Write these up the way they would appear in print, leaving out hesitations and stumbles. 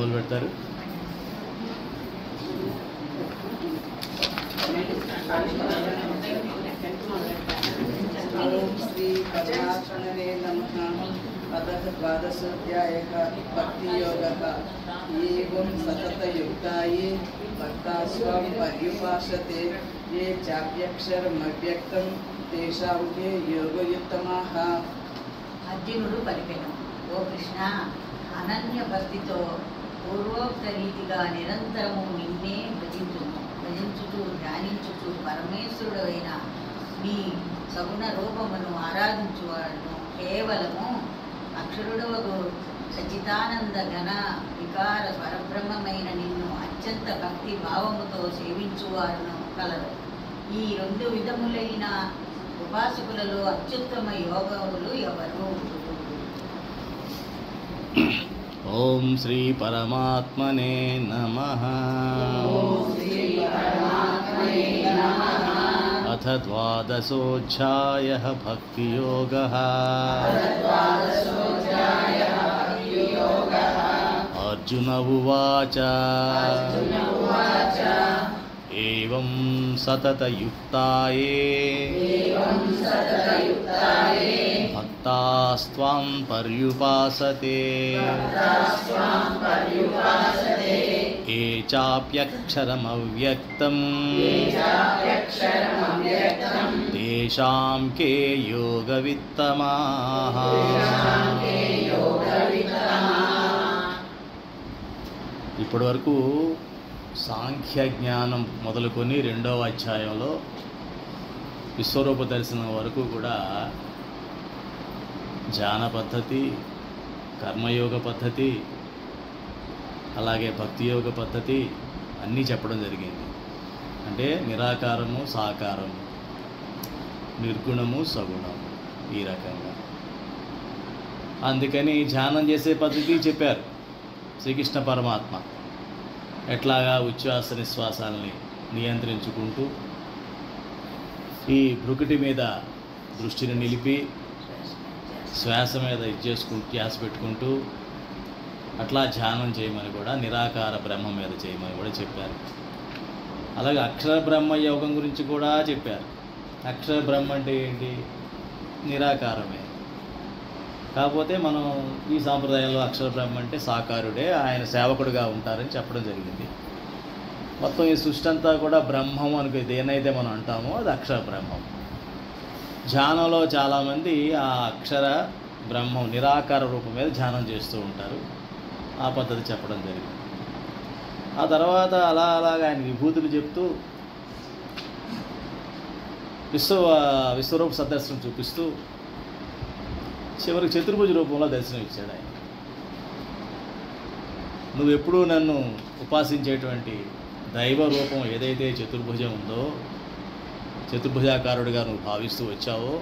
మొదలు పెడతారు. ఓం శ్రీ పరమాత్మనే నమః. అథ ద్వాదశోధ్యాయః భక్తియోగః. ఏవం సతతయుక్తాయే భక్తాస్వాం పర్యుపాసతే ఏ చాప్యక్షరమవ్యక్తం తేషాం కే యోగయుత్తమాః. అర్జునుడు పలికెను, ఓ కృష్ణ, అనన్య భక్తితో పూర్వోక్త రీతిగా నిరంతరము నిన్నే భజించుతూ ధ్యానించుతూ పరమేశ్వరుడైన నీ సగుణ రూపమును ఆరాధించువాడును కేవలము అక్షరుడవగు సచితానంద ఘన వికార పరబ్రహ్మమైన నిన్ను అత్యంత భక్తి భావముతో సేవించువారును కలరు. ఈ రెండు విధములైన ఉపాసకులలో అత్యుత్తమ యోగములు ఎవరు? ఓం శ్రీ పరమాత్మనే నమః. అథ ద్వాదశోధ్యాయః భక్తియోగః. అర్జున ఉవాచ ఏవం సతతయుక్తాయే భక్తాస్త్వాం పర్యుపాసతే ఏ చాప్యక్షరమవ్యక్తం తేషాం కే యోగవిత్తమాః. ఇప్పటి వరకు సాంఖ్య జ్ఞానం మొదలుకొని 2వ అధ్యాయంలో విశ్వరూప దర్శనం వరకు కూడా ధ్యాన పద్ధతి, కర్మయోగ పద్ధతి, అలాగే భక్తియోగ పద్ధతి అన్నీ చెప్పడం జరిగింది. అంటే నిరాకారము, సాకారము, నిర్గుణము, సగుణము, ఈ రకంగా. అందుకని ధ్యానం చేసే పద్ధతి చెప్పారు శ్రీకృష్ణ పరమాత్మ. ఎట్లాగా ఉచ్ఛ్వాస నిశ్వాసాలని నియంత్రించుకుంటూ ఈ భృకుటి మీద దృష్టిని నిలిపి శ్వాస మీద ధ్యాస పెట్టుకుంటూ అట్లా ధ్యానం చేయమని కూడా, నిరాకార బ్రహ్మ మీద చేయమని కూడా చెప్పారు. అలాగే అక్షర బ్రహ్మ యోగం గురించి కూడా చెప్పారు. అక్షర బ్రహ్మ అంటే ఏంటి? నిరాకారమే. కాకపోతే మనం ఈ సాంప్రదాయంలో అక్షర బ్రహ్మ అంటే సాకారుడే, ఆయన సేవకుడిగా ఉంటారని చెప్పడం జరిగింది. మొత్తం ఈ సృష్టి అంతా కూడా బ్రహ్మం అనుకో, దేనైతే మనం అంటామో అది అక్షర బ్రహ్మం. ధ్యానంలో చాలామంది ఆ అక్షర బ్రహ్మం నిరాకార రూపం మీద ధ్యానం చేస్తూ ఉంటారు. ఆ పద్ధతి చెప్పడం జరిగింది. ఆ తర్వాత అలాగా ఆయన విభూతులు చెప్తూ విశ్వరూప సదర్శనం చూపిస్తూ చివరికి చతుర్భుజ రూపంలో దర్శనం ఇచ్చాడు ఆయన. నువ్వెప్పుడూ నన్ను ఉపాసించేటువంటి దైవ రూపం ఏదైతే చతుర్భుజం ఉందో, చతుర్భుజాకారుడిగా నువ్వు భావిస్తూ వచ్చావో,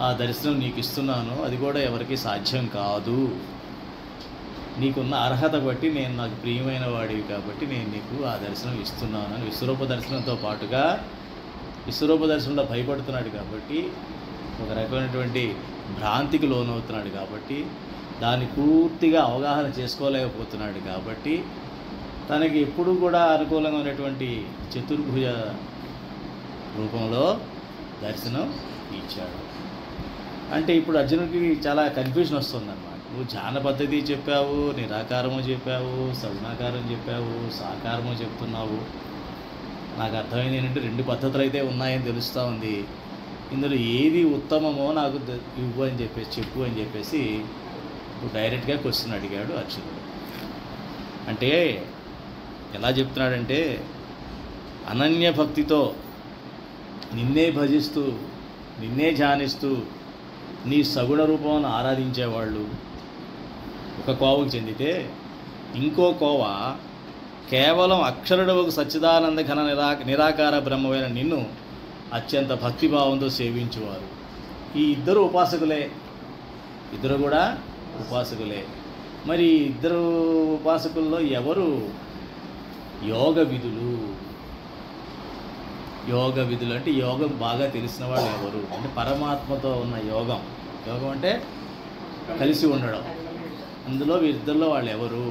ఆ దర్శనం నీకు ఇస్తున్నాను. అది కూడా ఎవరికి సాధ్యం కాదు. నీకున్న అర్హత బట్టి, నేను నాకు ప్రియమైన వాడివి కాబట్టి నేను నీకు ఆ దర్శనం ఇస్తున్నాను అని విశ్వరూప దర్శనంతో పాటుగా, విశ్వరూప దర్శనంలో భయపడుతున్నాడు కాబట్టి, ఒక రకమైనటువంటి భ్రాంతికి లోనవుతున్నాడు కాబట్టి, దాన్ని పూర్తిగా అవగాహన చేసుకోలేకపోతున్నాడు కాబట్టి, తనకి ఎప్పుడు కూడా అనుకూలంగా ఉన్నటువంటి చతుర్భుజ రూపంలో దర్శనం ఇచ్చాడు. అంటే ఇప్పుడు అర్జునుడికి చాలా కన్ఫ్యూజన్ వస్తుందన్నమాట. నువ్వు ధ్యాన పద్ధతి చెప్పావు, నిరాకారము చెప్పావు, సగుణాకారం చెప్పావు, సాకారము చెప్తున్నావు. నాకు అర్థమైంది ఏంటంటే 2 పద్ధతులు అయితే ఉన్నాయని తెలుస్తూ ఉంది. ఇందులో ఏది ఉత్తమమో నాకు ఇవ్వు అని చెప్పేసి, చెప్పు అని చెప్పేసి డైరెక్ట్గా క్వశ్చన్ అడిగాడు అర్జునుడు. అంటే ఎలా చెప్తున్నాడంటే, అనన్య భక్తితో నిన్నే భజిస్తూ, నిన్నే ధ్యానిస్తూ, నీ సగుణ రూపాన్ని ఆరాధించేవాళ్ళు ఒక కోవకు చెందితే, ఇంకో కోవ కేవలం అక్షరుడవకు సచ్చిదానంద ఘన నిరాకార బ్రహ్మమైన నిన్ను అత్యంత భక్తిభావంతో సేవించువారు. ఈ ఇద్దరు ఉపాసకులే, ఇద్దరు కూడా ఉపాసకులే. మరి ఇద్దరు ఉపాసకుల్లో ఎవరు యోగ విధులు? యోగ విధులు అంటే యోగం బాగా తెలిసిన వాళ్ళు ఎవరు అంటే, పరమాత్మతో ఉన్న యోగం. యోగం అంటే కలిసి ఉండడం. అందులో వీరిద్దరిలో వాళ్ళు ఎవరు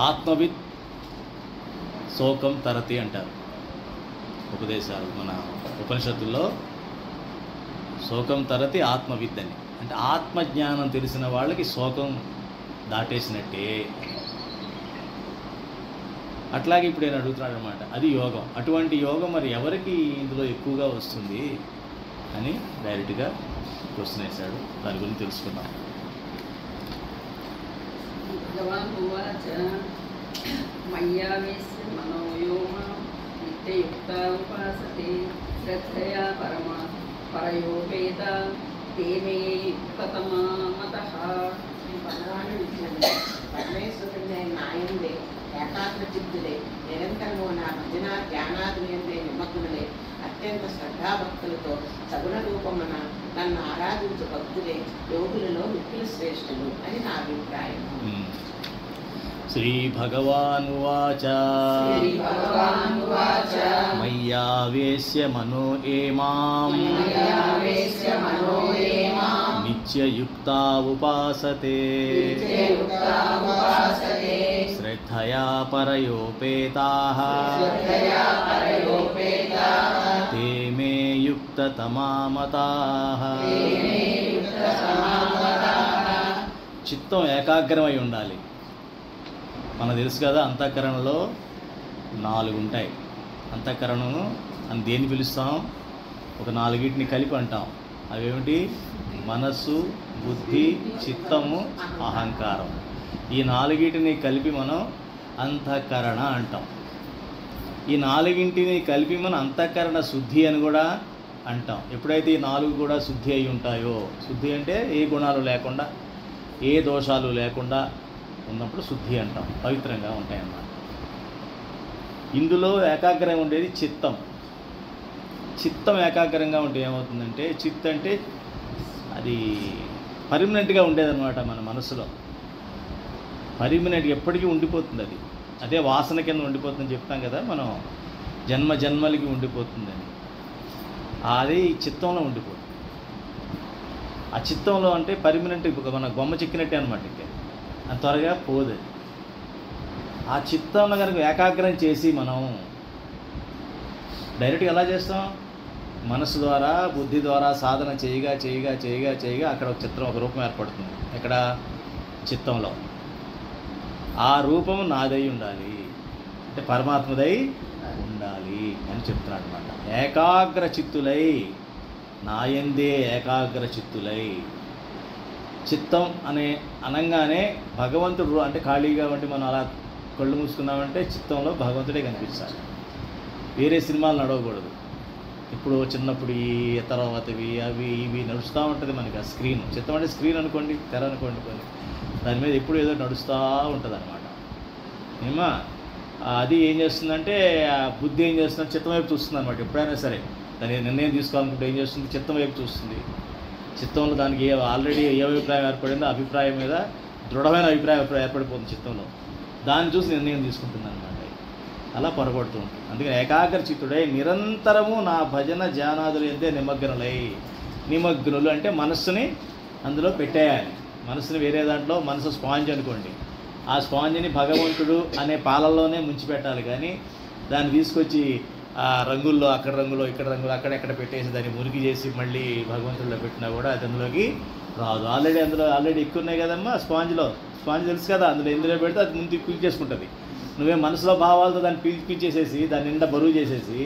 ఆత్మవిత్ శోకం తరతి అంటారు ఉపదేశాలు. మన ఉపనిషత్తుల్లో శోకం తరతి ఆత్మవిత్ అని, అంటే ఆత్మజ్ఞానం తెలిసిన వాళ్ళకి శోకం దాటేసినట్టే. అట్లాగే ఇప్పుడు నేను అడుగుతున్నాడు అనమాట, అది యోగం. అటువంటి యోగం మరి ఎవరికి ఇందులో ఎక్కువగా వస్తుంది అని డైరెక్ట్గా క్వశ్చన్ వేశాడు. దాని గురించి తెలుసుకుందాం. భగవాన్ ఉవాచ మయ్యావేశ్య మనోయోమ నిత్యయుక్త ఉపాసతే శ్రద్ధయా పరయోపేత తేమే యుక్తతమా మతః. భగవాను విషయంలో పరమేశ్వరుడే నాయందే ఏకాగ్ర చిత్తులే నిరంతరము నా భజన ధ్యానాదులందే నిమగ్నులే అత్యంత శ్రద్ధాభక్తులతో సగుణ రూపమున నన్ను ఆరాధించు భక్తులే యోగులలో మిక్కిలి శ్రేష్ఠులు అని నా అభిప్రాయం. శ్రీ భగవానువాచ మయ్యావేశ్య మనో ఏమాం నిత్యయుక్తా ఉపాసతే శ్రద్ధయా పరయోపేతాః తే మే యుక్తతమా మతాః. చిత్తం ఏకాగ్రమై ఉండాలి. మనకు తెలుసు కదా, అంతఃకరణలో 4 ఉంటాయి. అంతఃకరణను అని దేన్ని పిలుస్తాం? ఒక 4ని కలిపి అంటాం. అవేమిటి? మనస్సు, బుద్ధి, చిత్తము, అహంకారం. ఈ 4ని కలిపి మనం అంతఃకరణ అంటాం. ఈ 4ని కలిపి మనం అంతఃకరణ శుద్ధి అని కూడా అంటాం. ఎప్పుడైతే ఈ 4 కూడా శుద్ధి అయి ఉంటాయో, శుద్ధి అంటే ఏ గుణాలు లేకుండా, ఏ దోషాలు లేకుండా ఉన్నప్పుడు శుద్ధి అంటాం. పవిత్రంగా ఉంటాయన్నమాట. ఇందులో ఏకాగ్రం ఉండేది చిత్తం. చిత్తం ఏకాగ్రంగా ఉంటే ఏమవుతుందంటే, చిత్ అంటే అది పర్మనెంట్గా ఉండేదన్నమాట. మన మనసులో పర్మనెంట్ ఎప్పటికీ ఉండిపోతుంది. అది అదే వాసన కింద ఉండిపోతుందని చెప్తాం కదా మనం, జన్మ జన్మలకి ఉండిపోతుందని. అది చిత్తంలో ఉండిపోతుంది. ఆ చిత్తంలో అంటే పర్మనెంట్, మన బొమ్మ చెక్కినట్టే అనమాట. ఇంకా అంత త్వరగా పోదు. ఆ చిత్తంలో కనుక ఏకాగ్రం చేసి మనం డైరెక్ట్గా ఎలా చేస్తాం? మనసు ద్వారా, బుద్ధి ద్వారా సాధన చేయగా చేయగా చేయగా చేయగా అక్కడ ఒక చిత్రం, ఒక రూపం ఏర్పడుతుంది. ఎక్కడ? చిత్తంలో. ఆ రూపము నాదై ఉండాలి, అంటే పరమాత్మదై ఉండాలి అని చెప్తున్నాడు అనమాట. ఏకాగ్ర చిత్తులై, నాయందే ఏకాగ్ర చిత్తులై. చిత్తం అనగానే భగవంతుడు అంటే ఖాళీగా ఉంటే మనం అలా కళ్ళు మూసుకున్నామంటే చిత్తంలో భగవంతుడే కనిపించాలి. వేరే సినిమాలు నడవకూడదు. ఇప్పుడు చిన్నప్పుడు ఈ తర్వాతవి అవి ఇవి నడుస్తూ ఉంటుంది మనకి. ఆ స్క్రీన్, చిత్తం అంటే స్క్రీన్ అనుకోండి, తెర అనుకోండి, కొన్ని దాని మీద ఎప్పుడు ఏదో నడుస్తూ ఉంటుంది అనమాట. ఏమా అది ఏం చేస్తుందంటే, ఆ బుద్ధి ఏం చేస్తుందంటే చిత్తం వైపు చూస్తుంది అనమాట. ఎప్పుడైనా సరే దాని నిర్ణయం తీసుకోవాలనుకుంటే ఏం చేస్తుంది? చిత్తం వైపు చూస్తుంది. చిత్తంలో దానికి ఆల్రెడీ ఏ అభిప్రాయం ఏర్పడిందో ఆ అభిప్రాయం మీద దృఢమైన అభిప్రాయం ఏర్పడిపోతుంది చిత్తంలో. దాన్ని చూసి నిర్ణయం తీసుకుంటుంది అనమాట. అలా పొరపడుతూ ఉంటుంది. అందుకని ఏకాగ్ర చిత్తుడై నిరంతరము నా భజన ధ్యానాదులు ఎంతే నిమగ్నులు అంటే మనస్సుని అందులో పెట్టేయాలి. మనసుని వేరే దాంట్లో, మనసు స్పాంజ్ అనుకోండి, ఆ స్పాంజ్ని భగవంతుడు అనే పాలల్లోనే ముంచిపెట్టాలి. కానీ దాన్ని తీసుకొచ్చి ఆ రంగుల్లో, అక్కడ రంగులో, ఇక్కడ రంగులో, అక్కడెక్కడ పెట్టేసి దాన్ని మురికి చేసి మళ్ళీ భగవంతుడిలో పెట్టినా కూడా అది అందులోకి రాదు. ఆల్రెడీ ఎక్కువ ఉన్నాయి కదమ్మా స్పాంజ్ తెలుసు కదా, ఎందులో పెడితే అది ముందు క్విక్ చేసుకుంటుంది. నువ్వే మనసులో భావాలతో దాన్ని పీల్చేసేసి దాన్ని నిండా బరువు చేసేసి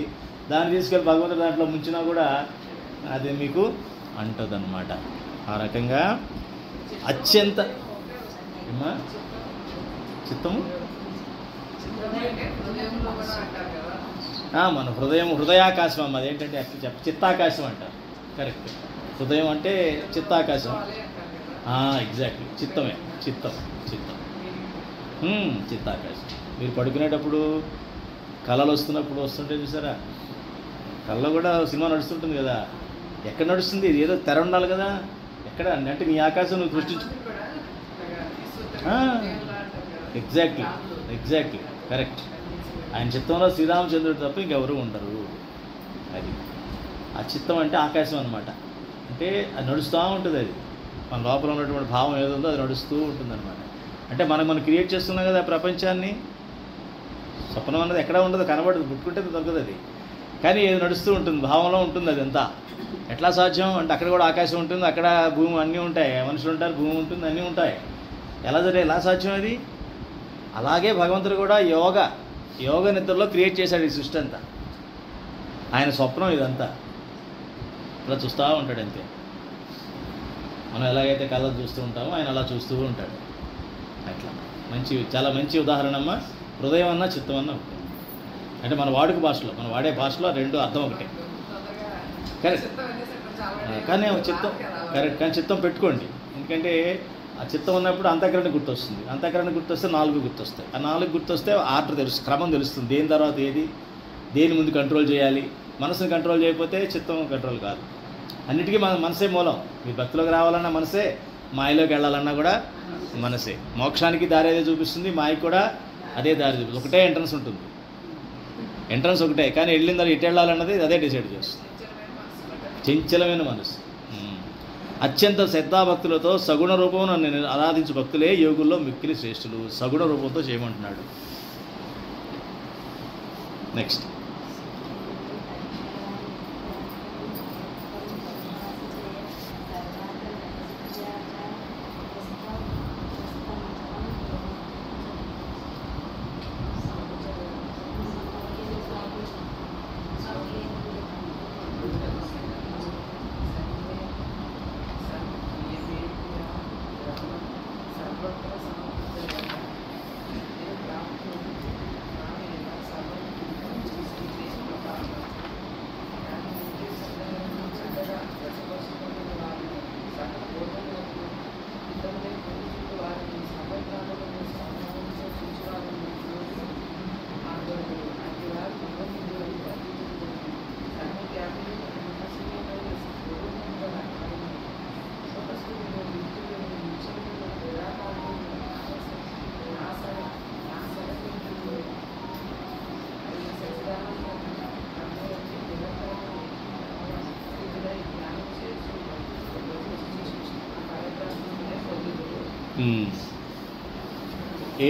దాన్ని తీసుకెళ్ళి భగవంతుడు దాంట్లో ముంచినా కూడా అది మీకు అంటదన్నమాట. ఆ రకంగా అత్యంత చిత్తము మన హృదయాకాశం అమ్మ. అదేంటంటే చిత్తాకాశం అంటారు. కరెక్ట్. హృదయం అంటే చిత్తాకాశం. ఎగ్జాక్ట్లీ చిత్తమే. చిత్తం చిత్తాకాశం. మీరు పడుకునేటప్పుడు కళలు వస్తుంటే చూసారా, కళ్ళలో కూడా సినిమా నడుస్తుంటుంది కదా. ఎక్కడ నడుస్తుంది? ఇది ఏదో తెర ఉండాలి కదా. ఎక్కడ అంటే నీ ఆకాశం నువ్వు సృష్టించు. Exactly correct. ఆయన చిత్తంలో శ్రీరామచంద్రుడు తప్ప ఇంకెవరు ఉండరు. అది ఆ చిత్తం అంటే ఆకాశం అనమాట. అంటే అది నడుస్తూ ఉంటుంది. అది మన లోపల ఉన్నటువంటి భావం ఏదో ఉందో అది నడుస్తూ ఉంటుందన్నమాట. అంటే మనం క్రియేట్ చేస్తున్నాం కదా ప్రపంచాన్ని. స్వప్నం అన్నది ఎక్కడ ఉండదు, కనబడదు, పుట్టుకుంటే దొరకదు అది. కానీ ఏది నడుస్తూ ఉంటుంది, భావంలో ఉంటుంది అది అంతా. ఎట్లా సాధ్యం అంటే అక్కడ కూడా ఆకాశం ఉంటుంది, అక్కడ భూమి, అన్నీ ఉంటాయి, మనుషులు ఉంటారు, భూమి ఉంటుంది, అన్నీ ఉంటాయి. ఎలా సాధ్యం అది? అలాగే భగవంతుడు కూడా యోగ నిద్రలో క్రియేట్ చేశాడు ఈ సృష్టి అంతా. ఆయన స్వప్నం ఇదంతా. ఇలా చూస్తూ ఉంటాడు అంతే. మనం ఎలాగైతే కళ్ళ చూస్తూ ఉంటామో ఆయన అలా చూస్తూ ఉంటాడు. అట్లా చాలా మంచి ఉదాహరణ అమ్మ. హృదయం అన్నా చిత్తం అన్నా ఒకటే. అంటే మన వాడే భాషలో రెండు అర్థం ఒకటే. కరెక్ట్. కానీ చిత్తం కరెక్ట్, కానీ చిత్తం పెట్టుకోండి. ఎందుకంటే ఆ చిత్తం ఉన్నప్పుడు అంతఃకరణ గుర్తొస్తుంది. అంతఃకరణ గుర్తొస్తే 4 గుర్తొస్తాయి. ఆ 4 గుర్తొస్తే ఆర్డర్ క్రమం తెలుస్తుంది. దేని తర్వాత ఏది, దేని ముందు కంట్రోల్ చేయాలి. మనసుని కంట్రోల్ చేయకపోతే చిత్తం కంట్రోల్ కాదు. అన్నిటికీ మనసే మూలం. మీ భక్తిలోకి రావాలన్నా మనసే, మాయలోకి వెళ్ళాలన్నా కూడా మనసే. మోక్షానికి దారి అదే చూపిస్తుంది, మాయకి కూడా అదే దారి చూపిస్తుంది. ఒకటే ఎంట్రన్స్ ఉంటుంది, ఎంట్రన్స్ ఒకటే. కానీ వెళ్ళిన తర్వాత ఇటు వెళ్ళాలన్నది అదే డిసైడ్ చేస్తుంది. చంచలమైన మనసు. అత్యంత శ్రద్ధాభక్తులతో సగుణ రూపం నన్ను ఆరాధించు భక్తులే యోగుల్లో మిక్కిలి శ్రేష్ఠులు. సగుణ రూపంతో చేయమంటున్నాడు. నెక్స్ట్.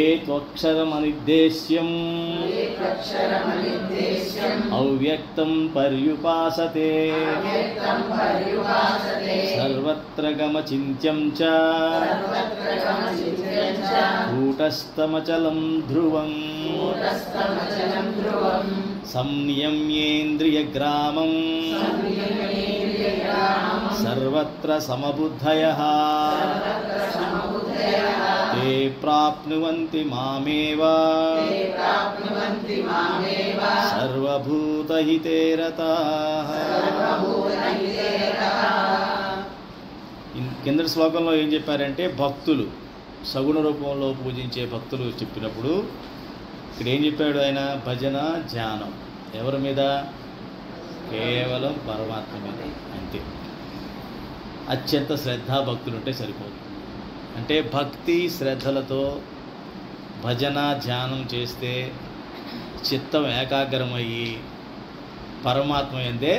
ఏత్వక్షరమనిర్దేశ్యం అవ్యక్తం పర్యుపాసతే సర్వత్ర గమచింత్యం చ కూటస్థమచలం ధ్రువం సంనియమ్యేంద్రియగ్రామం సర్వత్ర సమబుద్ధయః ते प्राप्नुवन्ति मामेव सर्वभूतहिते रताः. కిందటి శ్లోకంలో ఏం చెప్పారంటే భక్తులు సగుణ రూపంలో పూజించే భక్తులు చెప్పినప్పుడు ఇక్కడ ఏం చెప్పాడు ఆయన? భజన ధ్యానం ఎవరి మీద? కేవలం పరమాత్మ మీద అంతే. అత్యంత శ్రద్ధా భక్తులు ఉంటే సరిపోదు. అంటే భక్తి శ్రద్ధలతో భజన ధ్యానం చేస్తే చిత్తం ఏకాగ్రమయ్యి పరమాత్మ యందే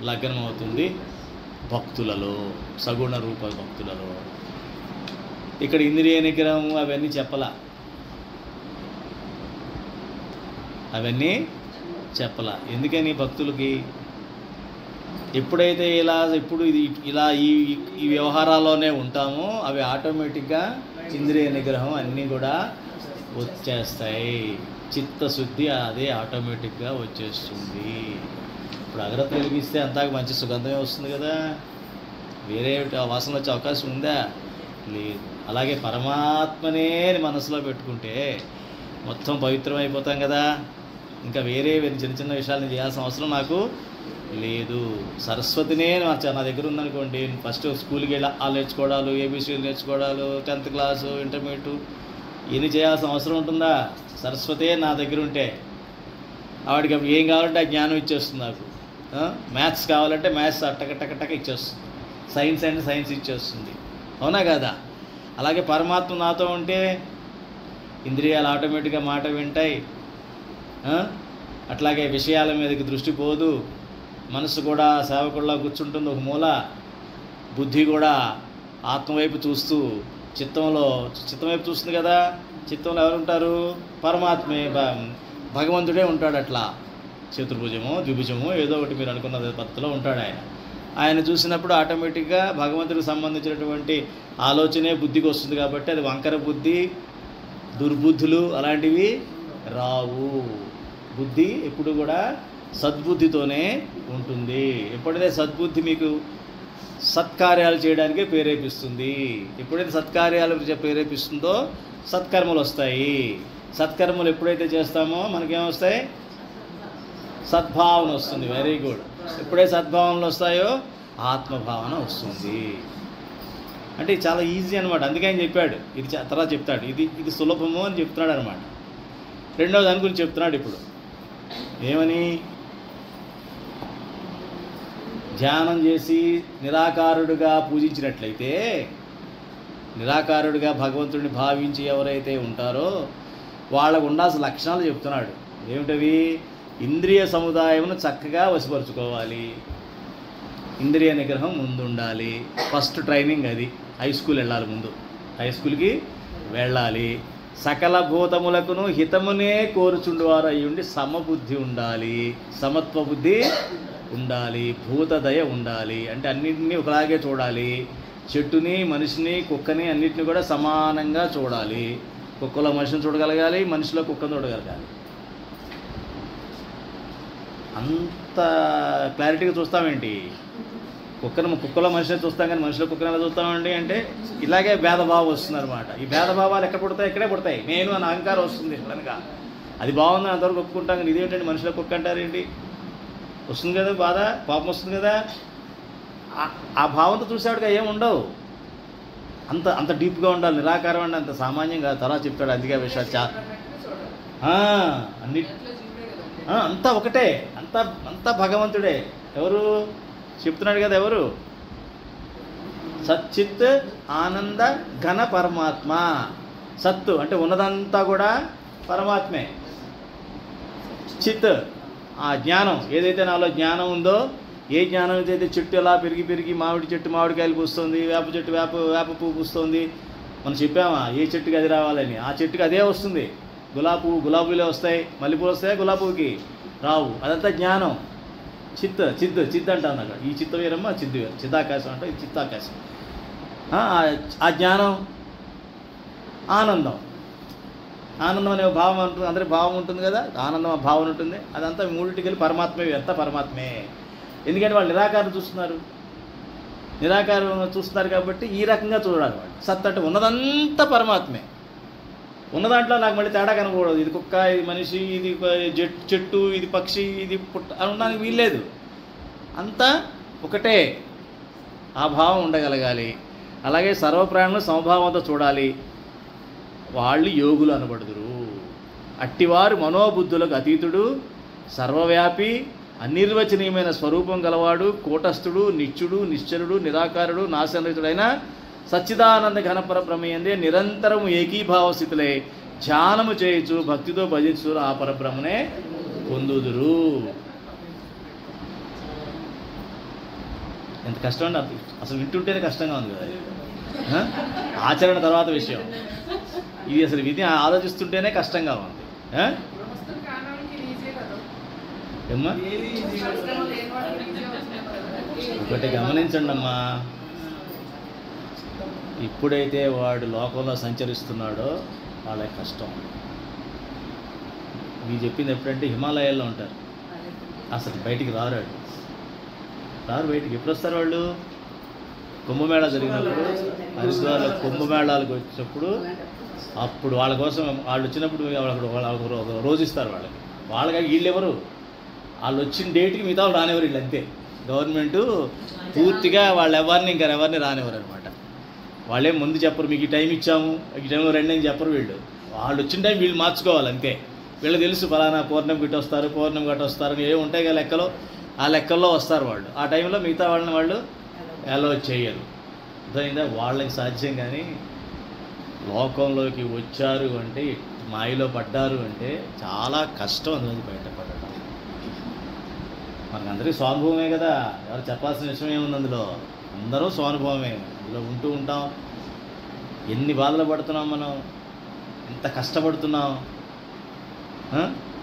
లగ్నమవుతుంది భక్తులలో, సగుణ రూప భక్తులలో. ఇక్కడ ఇంద్రియ నిగ్రహం అవన్నీ చెప్పలా. ఎందుకని? భక్తులకి ఎప్పుడైతే ఇలా ఈ వ్యవహారాల్లోనే ఉంటామో అవి ఆటోమేటిక్గా ఇంద్రియ నిగ్రహం అన్నీ కూడా వచ్చేస్తాయి. చిత్తశుద్ధి అదే ఆటోమేటిక్గా వచ్చేస్తుంది. ఇప్పుడు అగరత్తి వెలిగిస్తే అంతా మంచి సుగంధమే వస్తుంది కదా, వేరే వాసన వచ్చే అవకాశం ఉందా? లేదు. అలాగే పరమాత్మనే మనసులో పెట్టుకుంటే మొత్తం పవిత్రమైపోతాం కదా. ఇంకా వేరే చిన్న చిన్న విషయాలను చేయాల్సిన అవసరం నాకు లేదు. సరస్వతినే నా దగ్గర ఉందనుకోండి, ఫస్ట్ స్కూల్కి వెళ్ళి నేర్చుకోవడాలు, ఏబీసీలు నేర్చుకోవడాలు, 10th క్లాసు, ఇంటర్మీడియట్ ఇన్ని చేయాల్సిన అవసరం ఉంటుందా? సరస్వతే నా దగ్గర ఉంటే ఆవిడకి ఏం కావాలంటే ఆ జ్ఞానం ఇచ్చేస్తుంది నాకు. మ్యాథ్స్ కావాలంటే మ్యాథ్స్ టక ఇచ్చేస్తుంది, సైన్స్ అంటే సైన్స్ ఇచ్చేస్తుంది. అవునా కదా? అలాగే పరమాత్మ నాతో ఉంటే ఇంద్రియాలు ఆటోమేటిక్గా మాట వింటాయి. అట్లాగే విషయాల మీదకి దృష్టి పోదు, మనసు కూడా సేవకుల్లా కూర్చుంటుంది ఒక మూల, బుద్ధి కూడా ఆత్మ వైపు చూస్తూ చిత్తం వైపు చూస్తుంది కదా, చిత్తంలో ఎవరు ఉంటారు? పరమాత్మే, భగవంతుడే ఉంటాడు. అట్లా చతుర్భుజమో ద్విభుజమో ఏదో ఒకటి మీరు అనుకున్న పద్ధతిలో ఉంటాడు ఆయన చూసినప్పుడు ఆటోమేటిక్గా భగవంతుడికి సంబంధించినటువంటి ఆలోచనే బుద్ధికి వస్తుంది. కాబట్టి అది వంకర బుద్ధి, దుర్బుద్ధులు అలాంటివి రావు. బుద్ధి ఎప్పుడు కూడా సద్బుద్ధితోనే ఉంటుంది. ఎప్పుడైతే సద్బుద్ధి మీకు సత్కార్యాలు చేయడానికే ప్రేరేపిస్తుంది. ఎప్పుడైతే సత్కార్యాలు ప్రేరేపిస్తుందో సత్కర్మలు వస్తాయి. సత్కర్మలు ఎప్పుడైతే చేస్తామో మనకేమొస్తాయి? సద్భావన వస్తుంది. Very good. ఎప్పుడైతే సద్భావనలు వస్తాయో ఆత్మభావన వస్తుంది. అంటే ఇది చాలా ఈజీ అనమాట. అందుకే ఆయన చెప్పాడు, ఇది తర్వాత చెప్తాడు, ఇది సులభము అని చెప్తున్నాడు అనమాట. రెండవ దాని గురించి చెప్తున్నాడు ఇప్పుడు. ఏమని? ధ్యానం చేసి నిరాకారుడుగా పూజించినట్లయితే, నిరాకారుడిగా భగవంతుడిని భావించి ఎవరైతే ఉంటారో వాళ్ళకు ఉండాల్సిన లక్షణాలు చెప్తున్నాడు. ఏమిటవి? ఇంద్రియ సముదాయమును చక్కగా వశపరుచుకోవాలి. ఇంద్రియ నిగ్రహం ముందు ఉండాలి. ఫస్ట్ ట్రైనింగ్ అది. హై స్కూల్ వెళ్ళాలి, ముందు హై స్కూల్కి వెళ్ళాలి. సకల భూతములకును హితమునే కోరుచుండువారు అయ్యుండి సమబుద్ధి ఉండాలి, సమత్వ బుద్ధి ఉండాలి, భూతదయ ఉండాలి. అంటే అన్నింటినీ ఒకలాగే చూడాలి. చెట్టుని, మనిషిని, కుక్కని అన్నిటిని కూడా సమానంగా చూడాలి. కుక్కలో మనిషిని చూడగలగాలి, మనిషిలో కుక్కను చూడగలగాలి. అంత క్లారిటీగా చూస్తామేంటి? కుక్కలో మనిషిని చూస్తాం కానీ మనిషిలో కుక్కను ఎలా చూస్తామండి అంటే ఇలాగే భేదభావం వస్తుంది అనమాట. ఈ భేదభావాలు ఎక్కడ పుడతాయి? ఇక్కడే పుడతాయి. నేను అని అహంకారం వస్తుంది కనుక అది బాగుందని అంతవరకు ఒప్పుకుంటాం. కానీ ఇదేంటండి మనిషిలో కుక్క అంటారేంటి? వస్తుంది కదా బాధ, కోపం వస్తుంది కదా. ఆ భావంతో చూసేవాడిగా ఏమి ఉండవు. అంత డీప్గా ఉండాలి. నిరాకారం అంటే అంత సామాన్యంగా తర్వాత చెప్తాడు. అందుకే విషయం అన్ని అంతా ఒకటే, అంతా భగవంతుడే. ఎవరు చెప్తున్నాడు కదా? ఎవరు? సచ్చిత్ ఆనంద ఘన పరమాత్మ. సత్తు అంటే ఉన్నదంతా కూడా పరమాత్మే. చిత్ ఆ జ్ఞానం, ఏదైతే నాలో జ్ఞానం ఉందో, ఏ జ్ఞానం అయితే చెట్టు ఎలా పెరిగి మామిడి చెట్టు మామిడికాయలు పూస్తుంది, వేప చెట్టు వేప పువ్వు పూస్తుంది. మనం చెప్పామా ఏ చెట్టుకి అది రావాలని? ఆ చెట్టుకి అదే వస్తుంది. గులాబీలే వస్తాయి, మల్లెపూలు వస్తాయి, గులాబీకి రావు. అదంతా జ్ఞానం. చిత్ అంటాను అక్కడ. ఈ చిత్త వేరమ్మ చిద్దు వేరు. చిదాకాశం అంటే ఈ చిత్తాకాశం. ఆ జ్ఞానం. ఆనందం అనే భావం ఉంటుంది. అందరి భావం ఉంటుంది కదా, ఆనందం భావన ఉంటుంది. అదంతా మూడింటికి వెళ్ళి పరమాత్మే. ఎంత పరమాత్మే. ఎందుకంటే వాళ్ళు నిరాకారం చూస్తున్నారు కాబట్టి ఈ రకంగా చూడాలి వాళ్ళు. సత్ అంటే ఉన్నదంతా పరమాత్మే. ఉన్న దాంట్లో నాకు మళ్ళీ తేడా కనకూడదు. ఇది కుక్క, ఇది మనిషి, ఇది చెట్టు, ఇది పక్షి, ఇది పుట్ట అని ఉండడానికి వీల్లేదు. అంతా ఒకటే. ఆ భావం ఉండగలగాలి. అలాగే సర్వప్రాణులు సమభావంతో చూడాలి. వాళ్ళు యోగులు అనబడుదురు. అట్టివారు మనోబుద్ధులకు అతీతుడు, సర్వవ్యాపి, అనిర్వచనీయమైన స్వరూపం గలవాడు, కూటస్థుడు, నిత్యుడు, నిశ్చలుడు, నిరాకారుడు, నాశనరహితుడైన సచ్చిదానంద ఘనపర ప్రమేయందే నిరంతరము ఏకీభావ స్థితులే ధ్యానము చేయొచ్చు, భక్తితో భజించు ఆ పరబ్రహ్మనే పొందుదురు. ఎంత కష్టం అండి అసలు. వింటుంటేనే కష్టంగా ఉంది కదా. ఆచరణ తర్వాత విషయం. ఇది అసలు విధి ఆలోచిస్తుంటేనే కష్టంగా ఉంది. ఏమ్మా ఒకటి గమనించండి అమ్మా, ఇప్పుడైతే వాడు లోకంలో సంచరిస్తున్నాడో వాళ్ళ కష్టం. మీరు చెప్పింది ఎప్పుడంటే హిమాలయాల్లో ఉంటారు, అసలు బయటికి రారు బయటికి. ఎప్పుడు వస్తారు వాళ్ళు? కుంభమేళా జరిగినప్పుడు, హరిద్వార్లో కుంభమేళాలకు వచ్చినప్పుడు, అప్పుడు వాళ్ళ కోసం వాళ్ళు వచ్చినప్పుడు వాళ్ళకు రోజు ఇస్తారు వాళ్ళకి వీళ్ళు ఎవరు? వాళ్ళు వచ్చిన డేట్కి మిగతా వాళ్ళు రానివ్వరు. వీళ్ళు అంతే. గవర్నమెంటు పూర్తిగా ఎవరిని రానివ్వరు అనమాట. వాళ్ళేం ముందు చెప్పరు, మీకు ఈ టైం ఇచ్చాము, ఈ టైంలో రండి అని చెప్పరు. వాళ్ళు వచ్చిన టైం వీళ్ళు మార్చుకోవాలి అంతే. వీళ్ళకి తెలుసు ఫలానా పౌర్ణమి గట్టి వస్తారు, పౌర్ణమి గట్టి వస్తారు అని ఏమి ఉంటాయి కదా లెక్కలో, ఆ లెక్కల్లో వస్తారు వాళ్ళు. ఆ టైంలో మిగతా వాళ్ళని వాళ్ళు అలో చేయరు. అర్థమైందా? వాళ్ళకి సాధ్యం. కానీ లోకంలోకి వచ్చారు అంటే, మాయలో పడ్డారు అంటే చాలా కష్టం. అందులో బయటపడటం మనకందరికీ స్వానుభవమే కదా. ఎవరు చెప్పాల్సిన విషయం ఏముంది అందులో? అందరూ స్వానుభవమే, అందులో ఉంటూ ఉంటాం. ఎన్ని బాధలు పడుతున్నాం మనం, ఎంత కష్టపడుతున్నాం.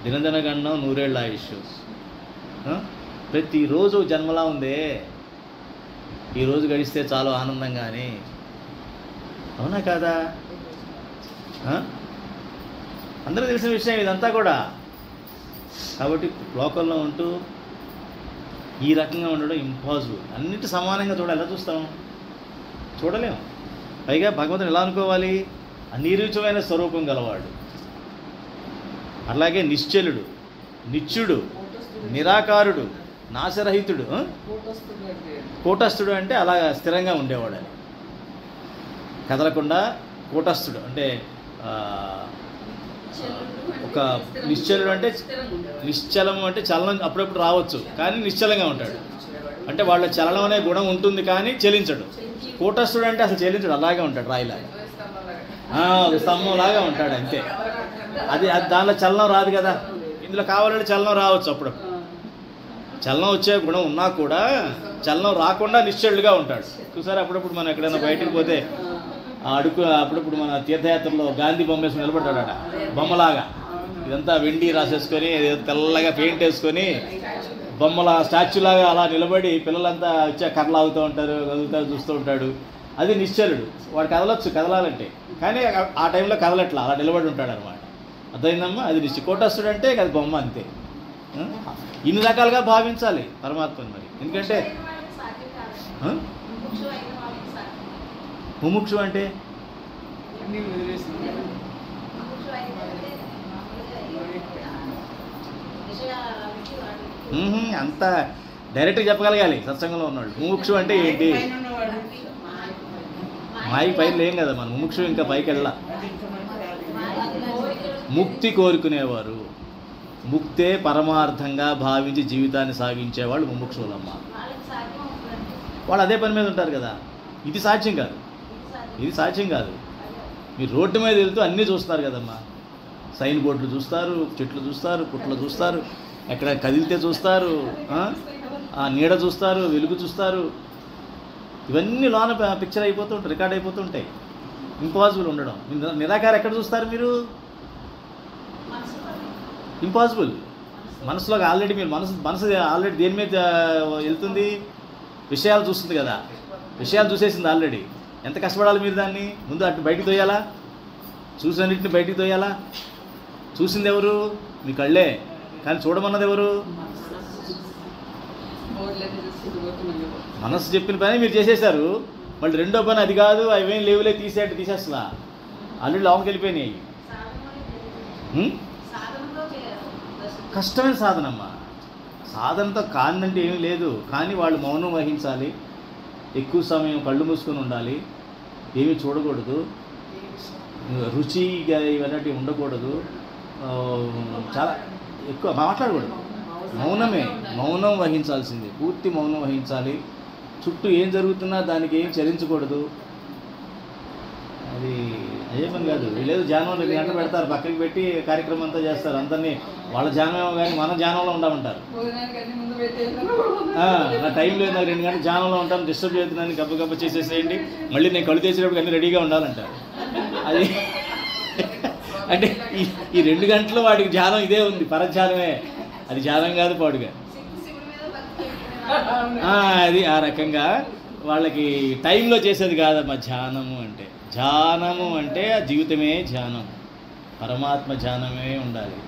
దినదిన గండం 100 ఏళ్ళ ఆయుష్. ప్రతిరోజు జన్మలా ఉందే, ఈరోజు గడిస్తే చాలు ఆనందంగాని. అవునా కాదా? అందరూ తెలిసిన విషయం ఇదంతా కూడా. కాబట్టి లోకంలో ఉంటూ ఈ రకంగా ఉండడం ఇంపాసిబుల్. అన్నిటి సమానంగా ఎలా చూస్తాం? చూడలేము. పైగా భగవంతుని ఎలా అనుకోవాలి? అనిరుచమైన స్వరూపం గలవాడు, అలాగే నిశ్చలుడు, నిత్యుడు, నిరాకారుడు, నాశరహితుడు. కూటస్థుడు అంటే అలా స్థిరంగా ఉండేవాడు అని, కదలకుండా. కూటస్థుడు అంటే ఒక నిశ్చలుడు అంటే నిశ్చలము అంటే చలనం అప్పుడప్పుడు రావచ్చు, కానీ నిశ్చలంగా ఉంటాడు. అంటే వాళ్ళ చలనం అనే గుణం ఉంటుంది కానీ చెలించడు. కూటస్థుడు అంటే అసలు చెలించడు, అలాగే ఉంటాడు, రాయిలాగా, స్తంభంలాగా ఉంటాడు అంతే. అది దానిలో చలనం రాదు కదా. ఇందులో కావాలంటే చలనం రావచ్చు, అప్పుడు చలనం వచ్చే గుణం ఉన్నా కూడా చలనం రాకుండా నిశ్చలుడుగా ఉంటాడు. చూసారా, అప్పుడప్పుడు మనం ఎక్కడైనా బయటకు పోతే అప్పుడప్పుడు మన తీర్థయాత్రలో గాంధీ బొమ్మ వేసుకుని నిలబడతాడు ఆడ, బొమ్మలాగా. ఇదంతా వెండి రాసేసుకొని తెల్లగా పెయింట్ వేసుకొని బొమ్మల స్టాచ్యూలాగా అలా నిలబడి పిల్లలంతా వచ్చా కర్రలు ఆగుతూ ఉంటారు, కదులుతారు, చూస్తూ ఉంటాడు. అది నిశ్చలుడు. వాడు కదలాలంటే, కానీ ఆ టైంలో కదలట్లా, అలా నిలబడి ఉంటాడు అనమాట. అర్థమైందమ్మా? అది కూటస్థుడు అంటే అది బొమ్మ అంతే. ఇన్ని రకాలుగా భావించాలి పరమాత్మని మరి. ఎందుకంటే ముముక్షు అంటే అంత డైరెక్ట్గా చెప్పగలగాలి సత్సంగంలో ఉన్నాడు. ముముక్షు అంటే ఏంటి? మాయి పైన లేం కదా మనం. ముముక్షు ఇంకా పైకి వెళ్ళా. ముక్తి కోరుకునేవారు, ముక్తే పరమార్థంగా భావించి జీవితాన్ని సాగించేవాళ్ళు ముముక్షులమ్మ. వాళ్ళు అదే పని మీద ఉంటారు కదా. ఇది సాధ్యం కాదు, ఇది సాధ్యం కాదు. మీరు రోడ్డు మీద వెళ్తూ అన్నీ చూస్తారు కదమ్మా. సైన్ బోర్డులు చూస్తారు, చెట్లు చూస్తారు, పుట్లు చూస్తారు, ఎక్కడ కదిలితే చూస్తారు, ఆ నీడ చూస్తారు, వెలుగు చూస్తారు. ఇవన్నీ లోన పిక్చర్ అయిపోతుంటాయి, రికార్డ్ అయిపోతుంటాయి. ఇంపాసిబుల్ ఉండడం. నిరాకారం ఎక్కడ చూస్తారు మీరు? ఇంపాసిబుల్. మనసులో ఆల్రెడీ మీరు మనసు ఆల్రెడీ దేని మీద వెళ్తుంది? విషయాలు చూస్తుంది కదా, విషయాలు చూసేసింది ఆల్రెడీ. ఎంత కష్టపడాలి మీరు దాన్ని? ముందు అటు బయటికి తోయాలా, చూసినన్నింటిని బయటికి తోయాలా. చూసింది ఎవరు? మీ కళ్ళే, కానీ చూడమన్నది ఎవరు? మనసు చెప్పిన పని మీరు చేసేసారు. మళ్ళీ రెండో పని అది కాదు, అవేం లేవులే తీసేస్తా. ఆల్రెడీ లోపలికి వెళ్ళిపోయినాయి. కష్టమైన సాధనమ్మా. సాధనతో కాదంటే ఏమీ లేదు, కానీ వాళ్ళు మౌనం వహించాలి, ఎక్కువ సమయం కళ్ళు మూసుకొని ఉండాలి, ఏమీ చూడకూడదు, రుచిగా ఇవన్నీ ఉండకూడదు, చాలా ఎక్కువ మాట్లాడకూడదు. మౌనం వహించాల్సిందే, పూర్తి మౌనం వహించాలి. చుట్టూ ఏం జరుగుతున్నా దానికి ఏం చలించకూడదు. అది అదే పని కాదు. వీళ్ళేదో ధ్యానం 2 గంటలు పెడతారు, పక్కకి పెట్టి కార్యక్రమం అంతా చేస్తారు. అందరినీ వాళ్ళ ధ్యానం కానీ మన ధ్యానంలో ఉండమంటారు. నా టైం లేదు, నాకు 2 గంటలు ధ్యానంలో ఉంటాను, డిస్టర్బ్ చేస్తున్నాను, గబ్బ చేసేసేయండి, మళ్ళీ నేను కళ్ళు తెచ్చినప్పుడు అన్నీ రెడీగా ఉండాలంటారు. అది అంటే ఈ 2 గంటలు వాడికి ధ్యానం ఇదే ఉంది, పరధ్యానమే. అది ధ్యానం కాదు, పాడుగా. అది ఆ రకంగా వాళ్ళకి టైంలో చేసేది కాదమ్మా ధ్యానము అంటే. ధ్యానము అంటే జీవితమే ధ్యానం, పరమాత్మ ధ్యానమే ఉండాలి.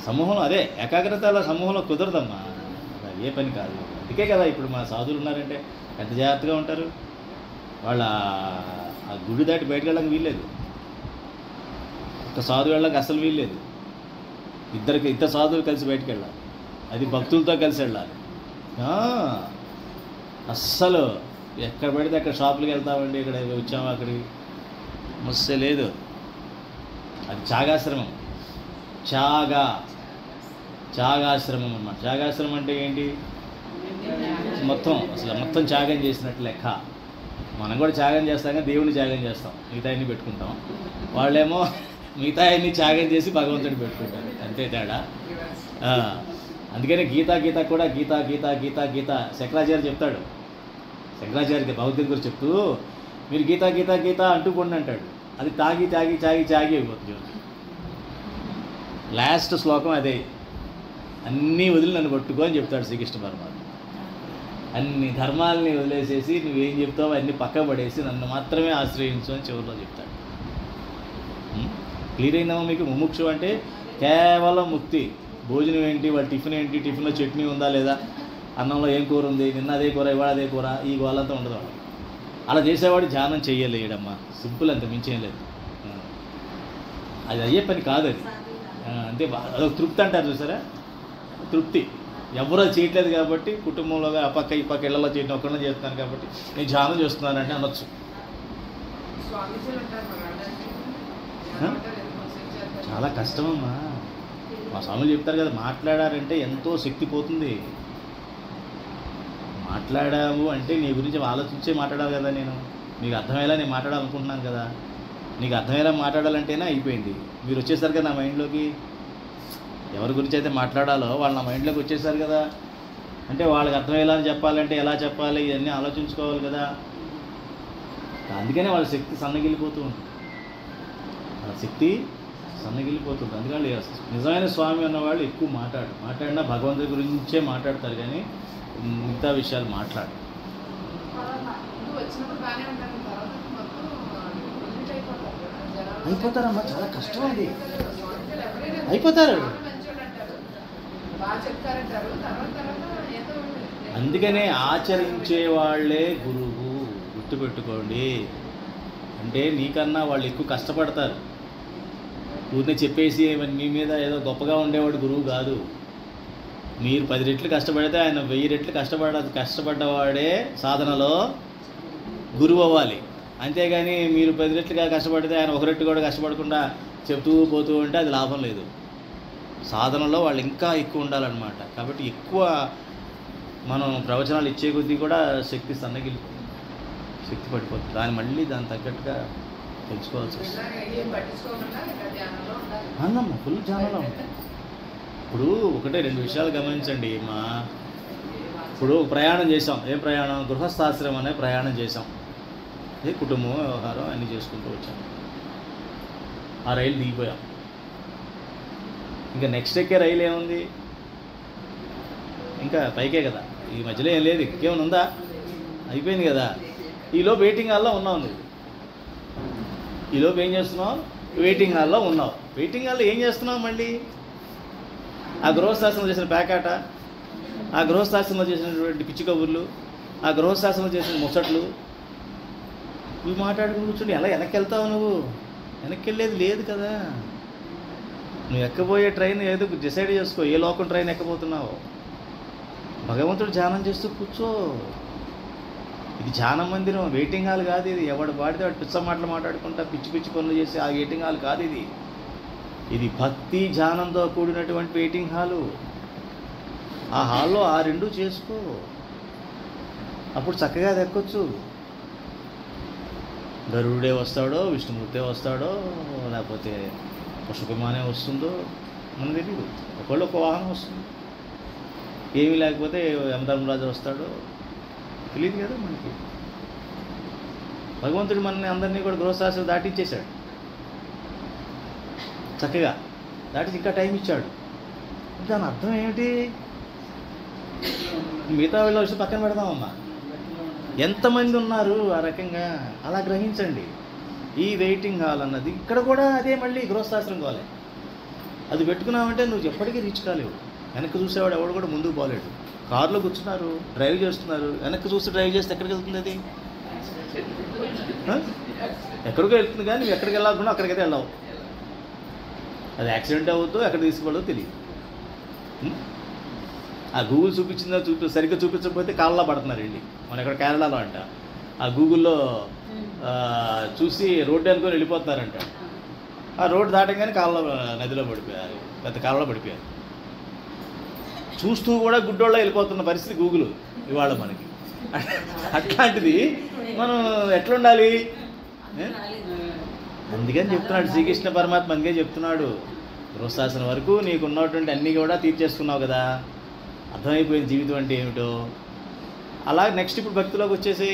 సమూహంలో అదే ఏకాగ్రతల సమూహంలో కుదరదమ్మా, ఏ పని కాదు. అందుకే కదా ఇప్పుడు మా సాధువులు ఉన్నారంటే ఎంత జాగ్రత్తగా ఉంటారు. వాళ్ళ ఆ గుడి దాటి బయటకు వెళ్ళడానికి వీల్లేదు, ఒక సాధువు వెళ్ళడానికి అసలు వీల్లేదు. ఇద్దరు సాధువులు కలిసి బయటకు వెళ్ళాలి, అది భక్తులతో కలిసి వెళ్ళాలి. అస్సలు ఎక్కడ పడితే అక్కడ షాపులకు వెళ్తామండి, ఇక్కడ వచ్చాము అక్కడికి మస్తు లేదు. అది త్యాగాశ్రమం, త్యాగాశ్రమం అన్నమాట. త్యాగాశ్రమం అంటే ఏంటి? మొత్తం త్యాగం చేసినట్టు లెక్క. మనం కూడా త్యాగం చేస్తాం కానీ దేవుని త్యాగం చేస్తాం, మిగతా అన్ని పెట్టుకుంటాం. వాళ్ళేమో మిగతా అన్ని త్యాగం చేసి భగవంతుడిని పెట్టుకుంటారు, అంతే తేడా. అందుకనే గీత కూడా గీత శంకరాచార్య చెప్తాడు. శంకరాచార్య భగవద్గీత గురించి చెప్తూ మీరు గీత అంటుకోండి అంటాడు. అది తాగి అయిపోతుంది. లాస్ట్ శ్లోకం అదే, అన్నీ వదిలి నన్ను పట్టుకో అని చెప్తాడు శ్రీకృష్ణ పరమాత్మ. అన్ని ధర్మాలని వదిలేసేసి నువ్వేం చెప్తావో అన్ని పక్క పడేసి నన్ను మాత్రమే ఆశ్రయించు అని చివరిలో చెప్తాడు. క్లియర్ అయిందామా మీకు? ముముక్షు అంటే కేవలం ముక్తి. భోజనం ఏంటి, వాళ్ళ టిఫిన్ ఏంటి, టిఫిన్లో చట్నీ ఉందా లేదా, అన్నంలో ఏం కూర ఉంది, నిన్న అదే కూర ఇవాళ అదే కూర, ఈ గోళ్ళంతా ఉండదు వాడు. అలా చేసేవాడు ధ్యానం చెయ్యలేడమ్మా. సింపుల్, అంత మించేం లేదు. అది అయ్యే పని కాదు అది. అంతే, అదొక తృప్తి అంటారు చూసారా, తృప్తి. ఎవరో చేయట్లేదు కాబట్టి కుటుంబంలో ఆ పక్క ఈ పక్క ఇళ్లలో చేయడం ఒక్కడనే చేస్తున్నాను కాబట్టి నేను ధ్యానం చేస్తున్నానంటే అనొచ్చు. చాలా కష్టమమ్మా. మా స్వాములు చెప్తారు కదా, మాట్లాడారంటే ఎంతో శక్తి పోతుంది. మాట్లాడాము అంటే నీ గురించి ఆలోచించే మాట్లాడాలి కదా. నేను మీకు అర్థమయ్యేలా నేను మాట్లాడాలనుకుంటున్నాను కదా. నీకు అర్థమయ్యేలా మాట్లాడాలంటేనే అయిపోయింది. మీరు వచ్చేసారు కదా నా మైండ్లోకి. ఎవరి గురించి అయితే మాట్లాడాలో వాళ్ళు నా మైండ్లోకి వచ్చేసారు కదా. అంటే వాళ్ళకి అర్థమయ్యేలా చెప్పాలంటే ఎలా చెప్పాలి, ఇవన్నీ ఆలోచించుకోవాలి కదా. అందుకనే వాళ్ళ శక్తి సన్నగిలిపోతూ ఉంటుంది. వాళ్ళ శక్తి సన్నగిలిపోతుంది. అందుకని నిజమైన స్వామి అన్నవాళ్ళు ఎక్కువ మాట్లాడినా భగవంతుడి గురించే మాట్లాడతారు, కానీ మిగతా విషయాలు మాట్లాడు. అయిపోతారమ్మా, చాలా కష్టం అది. అయిపోతారు. అందుకనే ఆచరించే వాళ్ళే గురువు, గుర్తుపెట్టుకోండి. అంటే నీకన్నా వాళ్ళు ఎక్కువ కష్టపడతారు. ఊరిని చెప్పేసి మీ మీద ఏదో గొప్పగా ఉండేవాడు గురువు కాదు. మీరు 10 రెట్లు కష్టపడితే ఆయన 1000 రెట్లు కష్టపడ్డవాడే సాధనలో గురువు అవ్వాలి. అంతేగాని మీరు 10 రెట్లుగా కష్టపడితే ఆయన 1 రెట్టు కూడా కష్టపడకుండా చెప్తూ పోతూ ఉంటే అది లాభం లేదు. సాధనలో వాళ్ళు ఇంకా ఎక్కువ ఉండాలన్నమాట. కాబట్టి ఎక్కువ మనం ప్రవచనాలు ఇచ్చే కొద్దీ కూడా శక్తి సన్నగిలిపోతుంది, శక్తి పడిపోతుంది. దాని తగ్గట్టుగా తెలుసుకోవాల్సి వస్తుంది. అందమ్మా ఫుల్ ధ్యానంలో ఉంటుంది. ఇప్పుడు 1-2 విషయాలు గమనించండి. ఇప్పుడు ప్రయాణం చేసాం. ఏం ప్రయాణం? గృహస్థాశ్రమం అనే ప్రయాణం చేసాం. అదే కుటుంబం, వ్యవహారం అన్నీ చేసుకుంటూ వచ్చాం. ఆ రైలు దిగిపోయాం. ఇంకా నెక్స్ట్ ఎక్కే రైలు ఏముంది? ఇంకా పైకే కదా. ఈ మధ్యలో ఏం లేదు, ఇంకేమైనా ఉందా? అయిపోయింది కదా. ఈలోపు వెయిటింగ్ హాల్లో ఉన్నావు. నువ్వు ఈలోపు ఏం చేస్తున్నావు? వెయిటింగ్ హాల్లో ఉన్నావు. వెయిటింగ్ హాల్లో ఏం చేస్తున్నావు? మళ్ళీ ఆ గృహస్థాశ్రమంలో చేసిన ప్యాకాట, ఆ గృహస్థాశ్రమంలో చేసినటువంటి పిచ్చి కబుర్లు, ఆ గృహస్థాశ్రమంలో చేసిన ముచ్చట్లు నువ్వు మాట్లాడుకుని కూర్చుని ఎలా వెనక్కి వెళ్తావు? నువ్వు వెనక్కి వెళ్ళేది లేదు కదా. నువ్వు ఎక్కబోయే ట్రైన్ ఏదో డిసైడ్ చేసుకో. ఏ లోకం ట్రైన్ ఎక్కబోతున్నావు? భగవంతుడు ధ్యానం చేస్తూ కూర్చో. ఇది ధ్యాన మందిరం, వెయిటింగ్ హాల్ కాదు ఇది. ఎవడు పాడితే వాడు పిచ్చ మాటలు మాట్లాడుకుంటా పిచ్చి పనులు చేసి ఆ వెయిటింగ్ హాల్ కాదు ఇది. ఇది భక్తి ధ్యానంతో కూడినటువంటి వెయిటింగ్ హాలు. ఆ హాల్లో ఆ 2 చేసుకో. అప్పుడు చక్కగా దక్కొచ్చు. గరుడే వస్తాడో, విష్ణుమూర్తే వస్తాడో, లేకపోతే పుష్పమానే వస్తుందో మనకు తెలియదు. ఒకళ్ళు ఒక వాహనం వస్తుంది. ఏమీ లేకపోతే యమధర్మరాజు వస్తాడో తెలియదు కదా మనకి. భగవంతుడు మనల్ని అందరినీ కూడా గృహస్థాశ్రమం దాటించేశాడు. చక్కగా దాటి ఇంకా టైం ఇచ్చాడు. దాని అర్థం ఏమిటి? మిగతా వాళ్ళ వచ్చి పక్కన పెడదామమ్మా. ఎంతమంది ఉన్నారు ఆ రకంగా? అలా గ్రహించండి. ఈ వెయిటింగ్ హాల్ అన్నది ఇక్కడ కూడా అదే, మళ్ళీ గృహస్థాశ్రమం కావాలి. అది పెట్టుకున్నామంటే నువ్వు ఎప్పటికీ రీచ్ కాలేవు. వెనక్కి చూసేవాడు ఎవడు కూడా ముందుకు పోలేడు. కారులో కూర్చున్నారు, డ్రైవ్ చేస్తున్నారు. వెనక్కి చూసి డ్రైవ్ చేస్తే ఎక్కడికి వెళ్తుంది అది? ఎక్కడికో వెళ్తుంది, కానీ నువ్వు ఎక్కడికి వెళ్ళాలనుకున్నా అక్కడికైతే వెళ్ళావు. అది యాక్సిడెంట్ అవుతుందో ఎక్కడ తీసుకోవడో తెలియదు. ఆ గూగుల్ చూపించిందో సరిగ్గా చూపించకపోతే కాళ్ళలో పడుతున్నారు వెళ్ళి. మన ఇక్కడ కేరళలో అంట ఆ గూగుల్లో చూసి రోడ్డు అనుకొని వెళ్ళిపోతున్నారంట. ఆ రోడ్డు దాటంగానే నదిలో పడిపోయారు, పెద్ద కాళ్ళలో పడిపోయారు. చూస్తూ కూడా గుడ్డోళ్ళ వెళ్ళిపోతున్న పరిస్థితి గూగుల్ ఇవాళ మనకి. అట్లాంటిది మనం ఎట్లుండాలి? అందుకని చెప్తున్నాడు శ్రీకృష్ణ పరమాత్మ. అందుకే చెప్తున్నాడు, గృహస్థాశ్రమం వరకు నీకు ఉన్నటువంటి అన్నీ కూడా తీర్చేసుకున్నావు కదా, అర్థమైపోయింది జీవితం అంటే ఏమిటో. అలా నెక్స్ట్ ఇప్పుడు భక్తిలోకి వచ్చేసి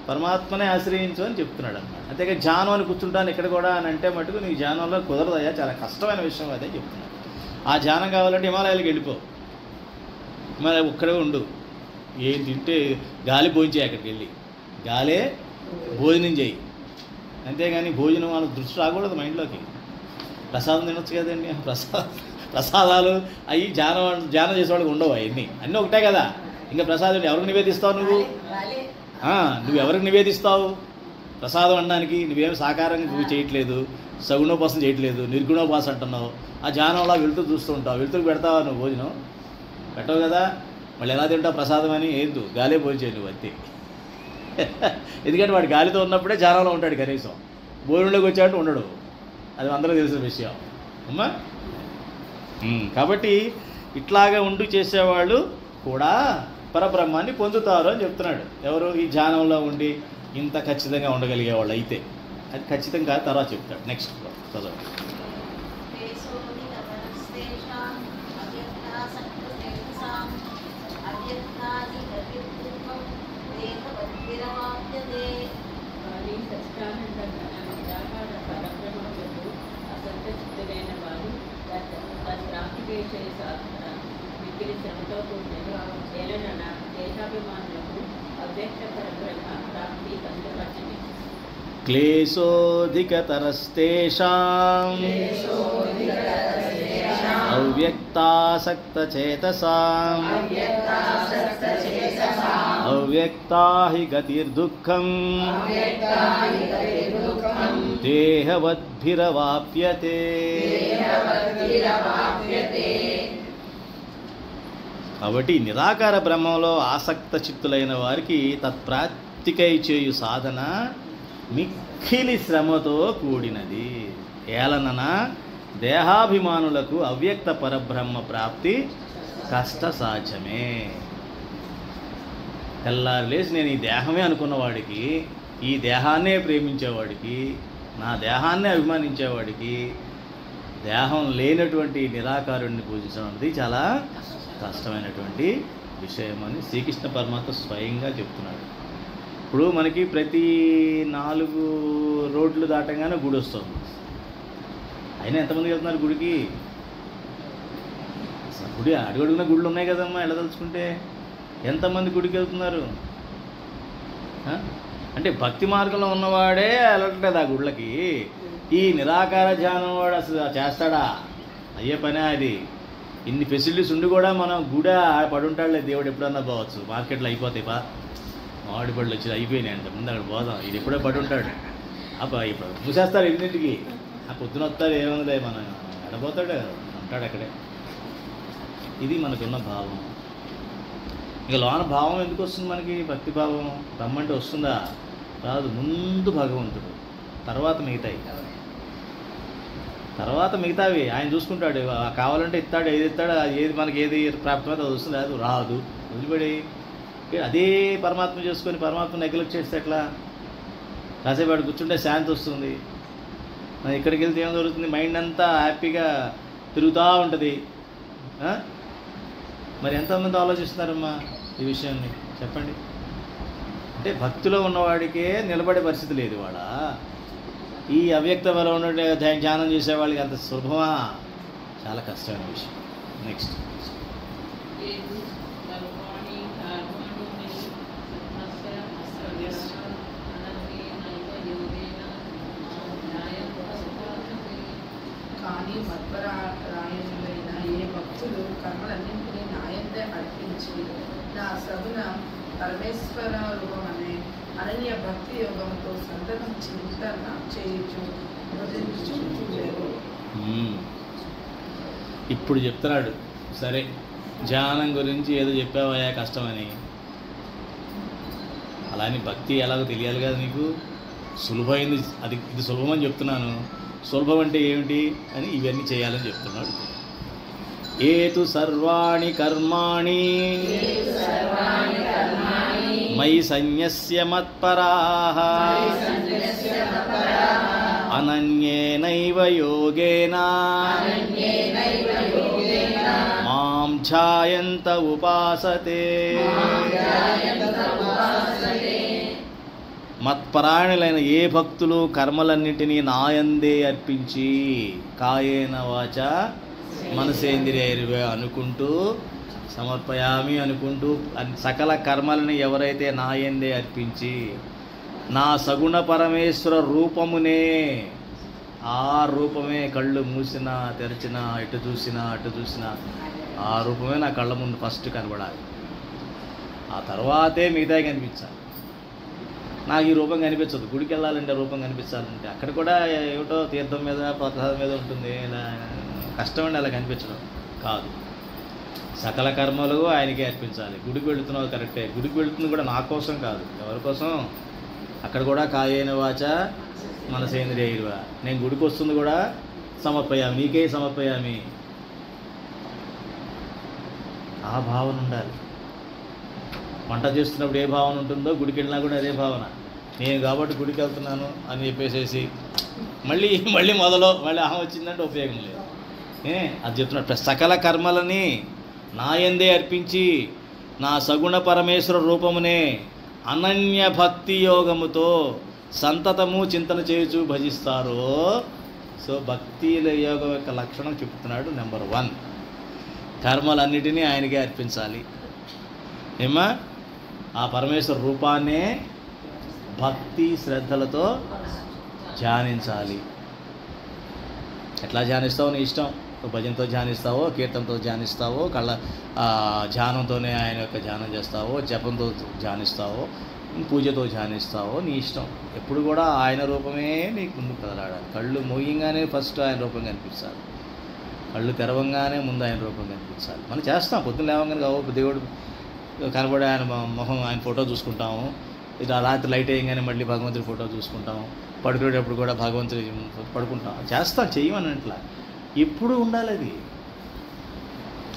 పరమాత్మనే ఆశ్రయించు అని చెప్తున్నాడు అన్నమాట. అంతేగా ధ్యానం అని కూర్చుంటాను ఇక్కడ కూడా అని అంటే మటుకు నీ ధ్యానంలో కుదరదయ్యా, చాలా కష్టమైన విషయం అదే చెప్తున్నాడు. ఆ ధ్యానం కావాలంటే హిమాలయాలకు వెళ్ళిపో, హిమాలయ ఒక్కడే ఉండు, ఏం తింటే గాలి భోజనం అక్కడికి వెళ్ళి గాలే భోజనం చేయి, అంతేగాని భోజనం వాళ్ళ దృష్టి రాకూడదు మైండ్లోకి. ప్రసాదం తినొచ్చు కదండి, ప్రసాదాలు అవి ధ్యానం చేసేవాళ్ళకి ఉండవు, అన్నీ ఒకటే కదా. ఇంకా ప్రసాదం ఎవరికి నివేదిస్తావు నువ్వు? నువ్వు ఎవరికి నివేదిస్తావు? ప్రసాదం అనడానికి నువ్వేమి సాకారంగా నువ్వు చేయట్లేదు, సగుణోపాసన చేయట్లేదు, నిర్గుణోపాసన అంటున్నావు. ఆ ధ్యానంలా వెళ్తూ చూస్తూ ఉంటావు, వెళ్తూ పెడతావా నువ్వు భోజనం? పెట్టవు కదా. మళ్ళీ ఎలా తింటావు ప్రసాదం అని? ఏందు గాలే భోజనం చేయి నువ్వు అంతే. ఎందుకంటే వాడు గాలితో ఉన్నప్పుడే ధ్యానంలో ఉంటాడు, కనీసం భోజనంలోకి వచ్చాడంటే ఉండడు. అది అందరూ తెలిసిన విషయం అమ్మా. కాబట్టి ఇట్లాగా ఉండి చేసేవాళ్ళు కూడా పరబ్రహ్మాన్ని పొందుతారు అని చెప్తున్నాడు. ఎవరు? ఈ ధ్యానంలో ఉండి ఇంత ఖచ్చితంగా ఉండగలిగేవాళ్ళు అయితే. అది ఖచ్చితంగా తర్వాత చెప్తాడు. నెక్స్ట్ చదవండి. కానీ సచ్చిదానందంగా నిరాకార పరబ్రహ్మములకు అసంతచిత్తులైన వారు దాని ప్రాప్తి చేసే సాధన మిగిలి శ్రమతో కూడిన ఏలన దేశాభిమానులకు అవ్యక్త పరబ్రహ్మ ప్రాప్తి కష్టపరచని. క్లేశోధికతరస్తేషాం అవ్యక్తాసక్తచేతసాం అవ్యక్తా హి గతిర్దుఃఖం దేహవద్భిరవాప్యతే. కాబట్టి నిరాకార బ్రహ్మంలో ఆసక్త చిత్తులైన వారికి తత్ప్రాప్తికై చేయు సాధన మిక్కిలి శ్రమతో కూడినది. ఏలనన దేహాభిమానులకు అవ్యక్త పరబ్రహ్మ ప్రాప్తి కష్ట సాధ్యమే. తెల్లారు లేచి నేను ఈ దేహమే అనుకున్నవాడికి, ఈ దేహాన్నే ప్రేమించేవాడికి, నా దేహాన్నే అభిమానించేవాడికి దేహం లేనటువంటి నిరాకారుడిని పూజించడం అనేది చాలా కష్టమైనటువంటి విషయం అని శ్రీకృష్ణ పరమాత్మ స్వయంగా చెప్తున్నాడు. ఇప్పుడు మనకి ప్రతి 4 రోడ్లు దాటంగానే గుడి వస్తుంది. అయినా ఎంతమంది వెళ్తున్నారు గుడికి? గుడి అడుగడుగున గుళ్ళు ఉన్నాయి కదమ్మా, వెళ్ళదలుచుకుంటే ఎంతమంది గుడికి వెళ్తున్నారు? అంటే భక్తి మార్గంలో ఉన్నవాడే వెళ్ళట్లేదు ఆ గుళ్ళకి. ఈ నిరాకార ధ్యానం వాడు అసలు చేస్తాడా? అయ్యే పనే అది. ఇన్ని ఫెసిలిటీస్ ఉండి కూడా మనం గుడి పడుంటాడులే, దేవుడు ఎప్పుడన్నా పోవచ్చు. మార్కెట్లో అయిపోతాయి మామిడి పళ్ళు వచ్చి అయిపోయినాయి అంటే ముందు అక్కడ పోదాం, ఇది ఎప్పుడో పడుంటాడు. ఇప్పుడు మూసేస్తారు 8ంటికి, ఆ పొద్దున వస్తారు, ఏముందిలే మనం ఎడపోతాడు, ఉంటాడు అక్కడే. ఇది మనకున్న భావం. ఇక లోన భావం ఎందుకు వస్తుంది మనకి? భక్తి భావం రమ్మంటే వస్తుందా? రాదు. ముందు భగవంతుడు, తర్వాత మిగతావి ఆయన చూసుకుంటాడు. కావాలంటే ఇస్తాడు, ఏది ఇస్తాడు, ఏది మనకి ఏది ప్రాప్తమైతే అది వస్తుంది, అది రాదు, వదిలిపడి అదే పరమాత్మ చేసుకొని పరమాత్మ నెగ్లెక్ట్ చేస్తే ఎట్లా? కాసేపు వాడు కూర్చుంటే శాంతి వస్తుంది. ఇక్కడికి వెళ్తే ఏం జరుగుతుంది? మైండ్ అంతా హ్యాపీగా తిరుగుతూ ఉంటుంది. మరి ఎంతమంది ఆలోచిస్తున్నారమ్మా ఈ విషయాన్ని చెప్పండి. అంటే భక్తిలో ఉన్నవాడికే నిలబడే పరిస్థితి లేదు. వాడ ఈ అవ్యక్త బలం ఉన్న ధ్యానం చేసేవాళ్ళకి అంత సులభమా? చాలా కష్టమైన విషయం. నెక్స్ట్ కానీ మధ్వరాయణులైన ఏ భక్తులు కర్మలన్నింటినీ న్యాయంగా అర్పించి నా సగుణ పరమేశ్వర రూపమనే అనన్య భక్తి యోగంతో సంతతం చింతన చేయించు చూడలేరు. ఇప్పుడు చెప్తున్నాడు. సరే, ధ్యానం గురించి ఏదో చెప్పావయ్యా కష్టమని. అలానే భక్తి ఎలాగో తెలియాలి కదా నీకు. సులభమైంది అది, ఇది సులభమని చెప్తున్నాను. సులభం అంటే ఏమిటి అని ఇవన్నీ చేయాలని చెప్తున్నాడు. ఏతు సర్వాణి కర్మాణి మయి సన్యస్య మత్పరాః అనన్యేనైవ యోగేన మాం ధ్యాయంత ఉపాసతే మత్పరాయణులైన ఏ భక్తులు కర్మలన్నింటినీ నాయందే అర్పించి కాయేన వాచ మనసేంద్రియైర్వే అనుకుంటూ సమర్పయామి అనుకుంటూ సకల కర్మలని ఎవరైతే నాయందే అర్పించి నా సగుణ పరమేశ్వర రూపమునే, ఆ రూపమే కళ్ళు మూసినా తెరిచినా ఇటు చూసినా అటు చూసినా ఆ రూపమే నా కళ్ళ ముందు ఫస్ట్ కనబడాలి. ఆ తర్వాతే మిగతా కనిపించాలి. నాకు ఈ రూపం కనిపించదు. గుడికి వెళ్ళాలంటే రూపం కనిపించాలంటే అక్కడ కూడా ఏమిటో తీర్థం మీద ప్రసాదం మీద ఉంటుంది. కష్టమండి అలా కనిపించడం కాదు. సకల కర్మలు ఆయనకే అర్పించాలి. గుడికి వెళుతున్నావు కరెక్టే. గుడికి వెళుతుంది కూడా నా కోసం కాదు, ఎవరి కోసం? అక్కడ కూడా కాయేన వాచ మనసేంద్రియైర్వా. నేను గుడికి వస్తుంది కూడా సమర్పయామి, నీకే సమర్పయామి. ఆ భావన ఉండాలి. వంట చేస్తున్నప్పుడు ఏ భావన ఉంటుందో గుడికి వెళ్ళినా కూడా అదే భావన. నేను కాబట్టి గుడికి వెళ్తున్నాను అని చెప్పేసేసి మళ్ళీ మొదలు మళ్ళీ అహం వచ్చిందంటే ఉపయోగం లేదు. అది చెప్తున్నాడు. సకల కర్మలని నాయందే అర్పించి నా సగుణ పరమేశ్వర రూపమునే అనన్య భక్తి యోగముతో సంతతము చింతన చేయుచు భజిస్తారు. సో భక్తి యోగం యొక్క లక్షణం చెప్తున్నాడు. నెంబర్ 1, కర్మలన్నిటినీ ఆయనకే అర్పించాలి. ఏమా ఆ పరమేశ్వర రూపాన్నే భక్తి శ్రద్ధలతో ధ్యానించాలి. ఎట్లా ధ్యానిస్తావో నీ ఇష్టం. భజనతో ధ్యానిస్తావో, కీర్తనతో ధ్యానిస్తావో, ధ్యానంతోనే ఆయన యొక్క ధ్యానం చేస్తావో, జపంతో ధ్యానిస్తావో, పూజతో ధ్యానిస్తావో నీ ఇష్టం. ఎప్పుడు కూడా ఆయన రూపమే నీకు ముందు కదలాడాలి. కళ్ళు మూయంగానే ఫస్ట్ ఆయన రూపం కనిపించాలి. కళ్ళు తెరవంగానే ముందు ఆయన రూపం కనిపించాలి. మనం చేస్తాం. పొద్దున్న లేవగానే దేవుడు కనబడే ఆయన మొహం, ఆయన ఫోటో చూసుకుంటాము. ఇలా రాత్రి లైట్ వేయగానే మళ్ళీ భగవంతుడి ఫోటో చూసుకుంటాము. పడుకునేటప్పుడు కూడా భగవంతుడి పడుకుంటాం. చేస్తాం, చెయ్యమని అట్లా ఎప్పుడు ఉండాలి. అది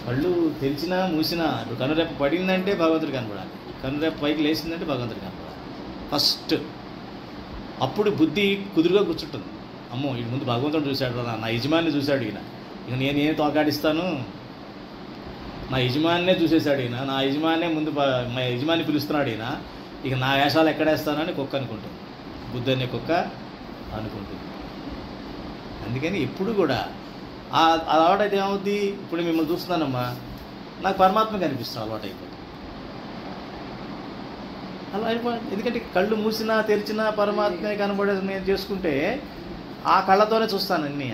కళ్ళు తెరిచినా మూసినా, ఇప్పుడు కనురెప్ప పడిందంటే భగవంతుడు కనపడాలి. కనురెప్ప పైకి లేచిందంటే భగవంతుడు కనపడాలి ఫస్ట్. అప్పుడు బుద్ధి కుదురుగా కూర్చుంటుంది. అమ్మో వీడి ముందు భగవంతుడు చూశాడు, నా యజమాని చూశాడు ఈయన, ఇక నేనేం తోకాడిస్తాను, నా యజమానినే చూసేశాడు ఈయన, నా యజమానే ముందు మా యజమాని పిలుస్తున్నాడు ఈయన, ఇక నా వేషాలు ఎక్కడేస్తానని కుక్క అనుకుంటుంది. బుద్ధి అనే కుక్క అనుకుంటుంది. అందుకని ఎప్పుడు కూడా అలవాటైతే ఏమవుద్ది? ఇప్పుడు మిమ్మల్ని చూస్తున్నానమ్మా, నాకు పరమాత్మ కనిపిస్తుంది, అలవాటైపోతుంది. అలా అయిపోయింది. ఎందుకంటే కళ్ళు మూసినా తెరిచినా పరమాత్మే కనబడేది నేను చేసుకుంటే ఆ కళ్ళతోనే చూస్తాను అన్నీ.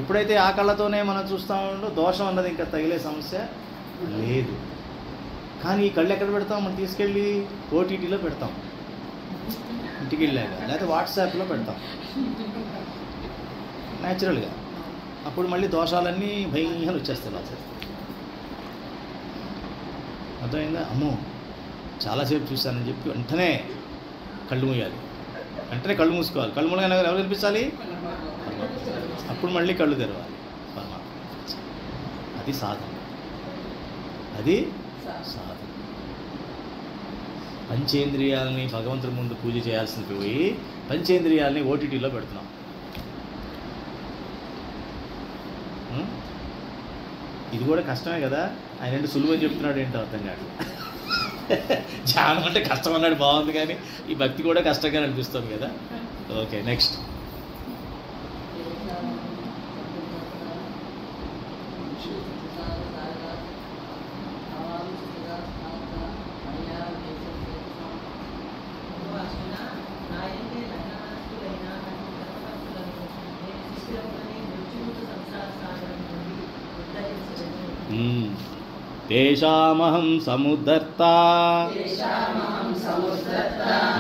ఎప్పుడైతే ఆ కళ్ళతోనే మనం చూస్తూ ఉండో దోషం అన్నది ఇంకా తగిలే సమస్య లేదు. కానీ ఈ కళ్ళు ఎక్కడ పెడతాం? మనం తీసుకెళ్ళి ఓటీటీలో పెడతాం, ఇంటికి వెళ్ళాక, లేకపోతే వాట్సాప్లో పెడతాం న్యాచురల్గా. అప్పుడు మళ్ళీ దోషాలన్నీ భయంగా వచ్చేస్తాయి. అర్థమైందా? అమ్మో చాలాసేపు చూశానని చెప్పి వెంటనే కళ్ళు మూయాలి. వెంటనే కళ్ళు మూసుకోవాలి. కళ్ళు మూలగానే ఎవరు కనిపించాలి? అప్పుడు మళ్ళీ కళ్ళు తెరవాలి. పరమాత్మ. అది సాధన. అది సాధన. పంచేంద్రియాలని భగవంతుడి ముందు పూజ చేయాల్సింది పోయి పంచేంద్రియాలని ఓటీటీలో పెడుతున్నాం. ఇది కూడా కష్టమే కదా. ఆయన ఏంటి సులువు అని చెప్తున్నాడు ఏంటో అర్థం కాదు. ధ్యానం అంటే కష్టం అన్నాడు, బాగుంది, కానీ ఈ భక్తి కూడా కష్టంగా అనిపిస్తుంది కదా. Okay, next. తేషామహం సముద్ధర్తా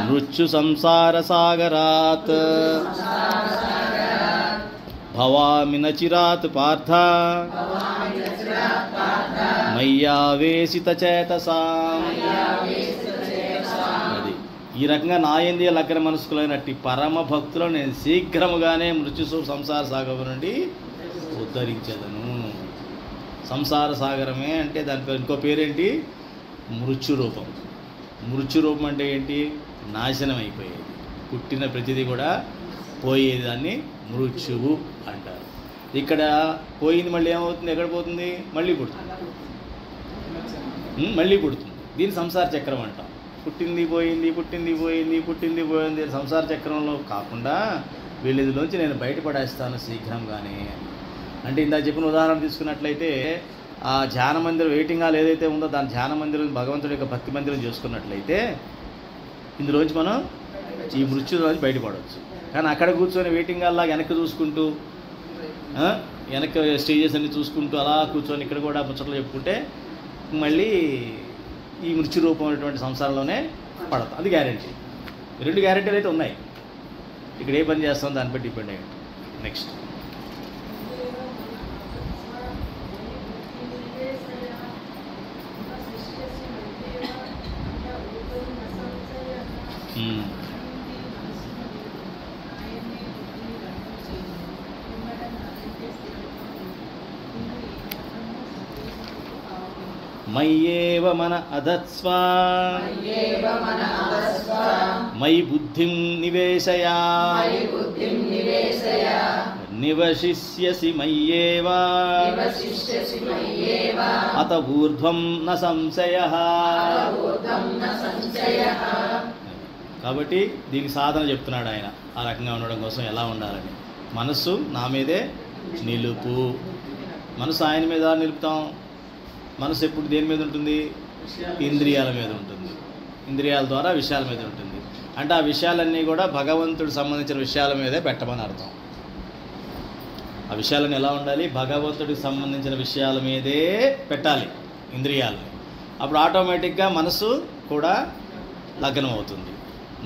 మృత్యు సంసార సాగరాత్ భవామి నచిరాత్ పార్థ మయ్యావేశిత చేతసాం. అది ఈ రకంగా నాయందే లగ్న మనస్కులైనట్టి పరమ భక్తులను నేను శీఘ్రముగానే మృత్యు సంసార సాగరం నుండి ఉద్ధరించేదను. సంసార సాగరమే అంటే దాని పేరు, ఇంకో పేరేంటి? మృత్యు రూపం. మృత్యు రూపం అంటే ఏంటి? నాశనం అయిపోయేది, పుట్టిన ప్రతిదీ కూడా పోయేదాన్ని మృత్యువు అంటారు. ఇక్కడ పోయింది మళ్ళీ ఏమవుతుంది, ఎక్కడ పోతుంది, మళ్ళీ పుడుతుంది. మళ్ళీ పుడుతుంది. దీని సంసార చక్రం అంటాం. పుట్టింది పోయింది, పుట్టింది పోయింది, పుట్టింది పోయింది. సంసార చక్రంలో కాకుండా వీళ్ళిదిలోంచి నేను బయటపడేస్తాను శీఘ్రంగానే. అంటే ఇందాక చెప్పిన ఉదాహరణ తీసుకున్నట్లయితే ఆ ధ్యాన మందిరం వెయిటింగ్ హాల్ ఏదైతే ఉందో దాని ధ్యాన మందిరం భగవంతుడి యొక్క భక్తి మందిరం చేసుకున్నట్లయితే ఇందులోంచి మనం ఈ మృత్యులోంచి బయటపడవచ్చు. కానీ అక్కడ కూర్చొని వెయిటింగ్ హాల్ లాగా వెనక్కి చూసుకుంటూ వెనక్కి స్టేజెస్ అన్ని చూసుకుంటూ అలా కూర్చొని ఇక్కడ కూడా ముచ్చట్లు చెప్పుకుంటే మళ్ళీ ఈ మృత్యు రూపమైనటువంటి సంసారంలోనే పడతాం. అది గ్యారెంటీ. 2 గ్యారెంటీలు అయితే ఉన్నాయి. ఇక్కడ ఏ పని చేస్తాం దాన్ని బట్టి డిపెండ్ అయ్యి. నెక్స్ట్ మయ్యేవ మన అధత్స్వా మయి బుద్ధిం నివేశయా నివశిష్యసి మయ్యేవ అత ఊర్ధ్వం న సంశయః. కాబట్టి దీనికి సాధన చెప్తున్నాడు ఆయన, ఆ రకంగా ఉండడం కోసం ఎలా ఉండాలని. మనస్సు నా మీదే నిలుపు. మనసు ఆయన మీద నిలుపుతాం. మనసు ఎప్పుడు దేని మీద ఉంటుంది? ఇంద్రియాల మీద ఉంటుంది. ఇంద్రియాల ద్వారా విషయాల మీద ఉంటుంది. అంటే ఆ విషయాలన్నీ కూడా భగవంతుడికి సంబంధించిన విషయాల మీదే పెట్టమని అర్థం. ఆ విషయాలను ఎలా ఉండాలి? భగవంతుడికి సంబంధించిన విషయాల మీదే పెట్టాలి ఇంద్రియాలని. అప్పుడు ఆటోమేటిక్గా మనసు కూడా లగ్నం అవుతుంది.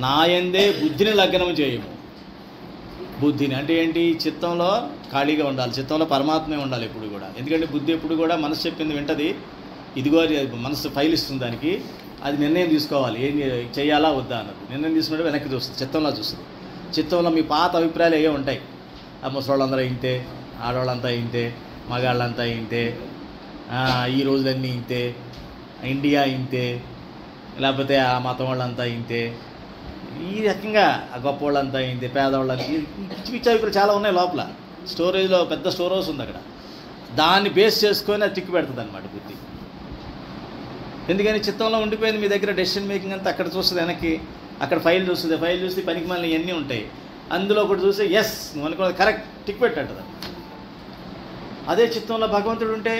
నాయందే బుద్ధిని లగ్నం చేయము. బుద్ధిని అంటే ఏంటి? చిత్తంలో ఖాళీగా ఉండాలి. చిత్తంలో పరమాత్మే ఉండాలి ఎప్పుడు కూడా. ఎందుకంటే బుద్ధి ఎప్పుడు కూడా మనసు చెప్పింది వింటది. ఇదిగో మనసు ఫైల్ ఇస్తుంది దానికి. అది నిర్ణయం తీసుకోవాలి, ఏం చేయాలా వద్దా అన్నది. నిర్ణయం తీసుకున్నట్టు వెనక్కి చూస్తుంది, చిత్తంలో చూస్తుంది. చిత్తంలో మీ పాత అభిప్రాయాలు ఏవో ఉంటాయి. ఆ ముసలోళ్ళందరూ ఇంతే, ఆడవాళ్ళంతా ఇంతే, మగాళ్ళంతా ఇంతే, ఈ రోజులన్నీ ఇంతే, ఇండియా ఇంతే, లేకపోతే ఆ మతం వాళ్ళంతా ఇంతే, ఈ రకంగా ఆ గొప్ప వాళ్ళంతా ఇంతే, పేదవాళ్ళంతా, పిచ్చి పిచ్చి అభిప్రాయాలు చాలా ఉన్నాయి లోపల. స్టోరేజ్లో పెద్ద స్టోర్ హౌస్ ఉంది అక్కడ. దాన్ని బేస్ చేసుకొని అది టిక్కు పెడుతుంది అన్నమాట బుద్ధి. ఎందుకని చిత్తంలో ఉండిపోయింది మీ దగ్గర. డెసిషన్ మేకింగ్ అంతా అక్కడ చూస్తుంది వెనక్కి. అక్కడ ఫైల్ చూస్తుంది. ఫైల్ చూస్తే పనికి మళ్ళీ ఇవన్నీ ఉంటాయి. అందులో ఒకటి చూస్తే ఎస్ నువ్వు అనుకున్నది కరెక్ట్ టిక్ పెట్టంటుంది. అదే చిత్తంలో భగవంతుడు ఉంటే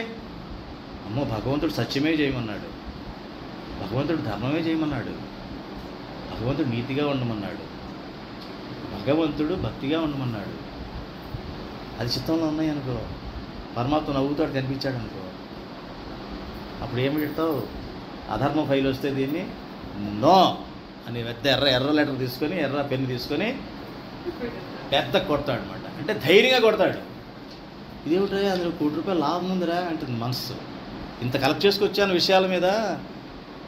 అమ్మో భగవంతుడు సత్యమే చేయమన్నాడు, భగవంతుడు ధర్మమే చేయమన్నాడు, భగవంతుడు నీతిగా ఉండమన్నాడు, భగవంతుడు భక్తిగా ఉండమన్నాడు. అది చిత్తంలో ఉన్నాయి అనుకో, పరమాత్మ నవ్వుతాడు కనిపించాడు అనుకో, అప్పుడు ఏమి పెడతావు? అధర్మ ఫైల్ వస్తే దీన్ని నో అని పెద్ద ఎర్ర లెటర్ తీసుకొని, ఎర్ర పెన్ను తీసుకొని పెద్ద కొడతాడు అనమాట. అంటే ధైర్యంగా కొడతాడు. ఇదేమిటో అందులో ₹1,00,00,000 లాభం ఉందిరా అంటుంది మనసు. ఇంత కలెక్ట్ చేసుకొచ్చాను విషయాల మీద,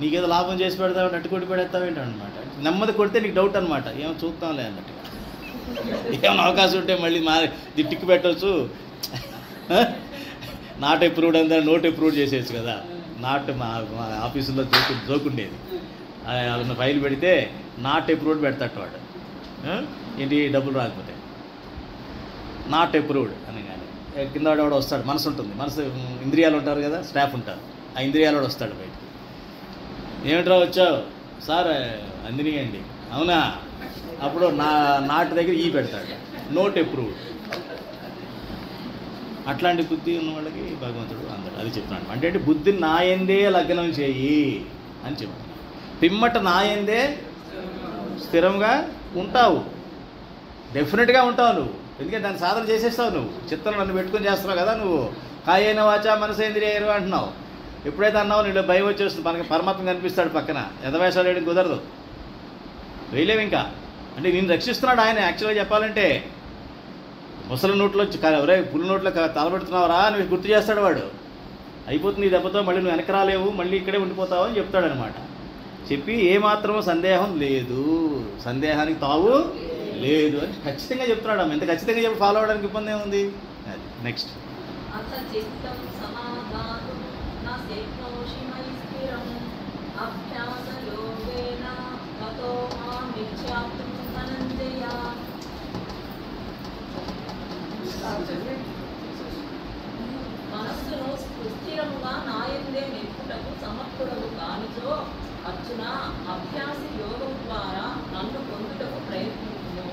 నీకేదో లాభం చేసి పెడతావు, నట్టు కొట్టి పెడతావేంటి అనమాట. నెమ్మది కొడితే నీకు డౌట్ అనమాట, ఏమో చూస్తాంలే అన్నట్టుగా. ఏమైనా అవకాశం ఉంటే మళ్ళీ టిక్కు పెట్టవచ్చు. నాట్ అప్రూవ్డ్ అంతా నోట్ అప్రూవ్డ్ చేసేయచ్చు కదా. నాట్ మా ఆఫీసులో జోకుండేది. వాళ్ళ ఫైల్ పెడితే నాట్ అప్రూవ్డ్ పెడతాడు వాడు. ఏంటి డబ్బులు రాకపోతే నాట్ అప్రూవ్డ్ అని. కానీ కింద వాడు వస్తాడు, మనసు ఉంటుంది, మనసు ఇంద్రియాలు ఉంటారు కదా, స్టాఫ్ ఉంటారు. ఆ ఇంద్రియాలు వస్తాడు బయటికి. ఏమిట్రా వచ్చావు సార్? అందినీయండి. అవునా? అప్పుడు నాటు దగ్గర ఈ పెడతాడు, నోట్ అప్రూవ్డ్. అట్లాంటి బుద్ధి ఉన్న వాళ్ళకి భగవంతుడు అందడు. అది చెప్తున్నాడు. అంటే బుద్ధిని నాయందే లగ్నం చేయి అని చెప్తున్నాడు. పిమ్మట నాయందే స్థిరంగా ఉంటావు. డెఫినెట్గా ఉంటావు నువ్వు. ఎందుకంటే దాన్ని సాధన చేసేస్తావు నువ్వు. చిత్తం నన్ను పెట్టుకొని చేస్తున్నావు కదా నువ్వు. కాయేన వాచా మనసేంద్రియాలు అంటున్నావు. ఎప్పుడైతే అన్నావు నీళ్ళు భయం వచ్చేస్తుంది. మనకి పరమాత్మ కనిపిస్తాడు పక్కన. ఎదవేషాలు వేయడం కుదరదు, వేయలేవు ఇంకా. అంటే నేను రక్షిస్తున్నాడు ఆయన. యాక్చువల్గా చెప్పాలంటే ముసలి నోట్లో ఒరే పులి నోట్లో తలబెడుతున్నావురా అని గుర్తు చేస్తాడు వాడు. అయిపోతుంది ఈ దెబ్బతో, మళ్ళీ నువ్వు వెనక రాలేవు, మళ్ళీ ఇక్కడే ఉండిపోతావు అని చెప్తాడనమాట. చెప్పి ఏమాత్రమో సందేహం లేదు, సందేహానికి తావు లేదు అని ఖచ్చితంగా చెప్తున్నాడు. ఎంత ఖచ్చితంగా చెప్పి ఫాలో అవడానికి ఇబ్బంది ఏముంది? అది నెక్స్ట్. సుస్థిరముగా నాయందే నిలుపుటకు సమర్థుడవు కానిచో అర్జున అభ్యాస యోగం ద్వారా నన్ను పొందుటకు ప్రయత్నించుము.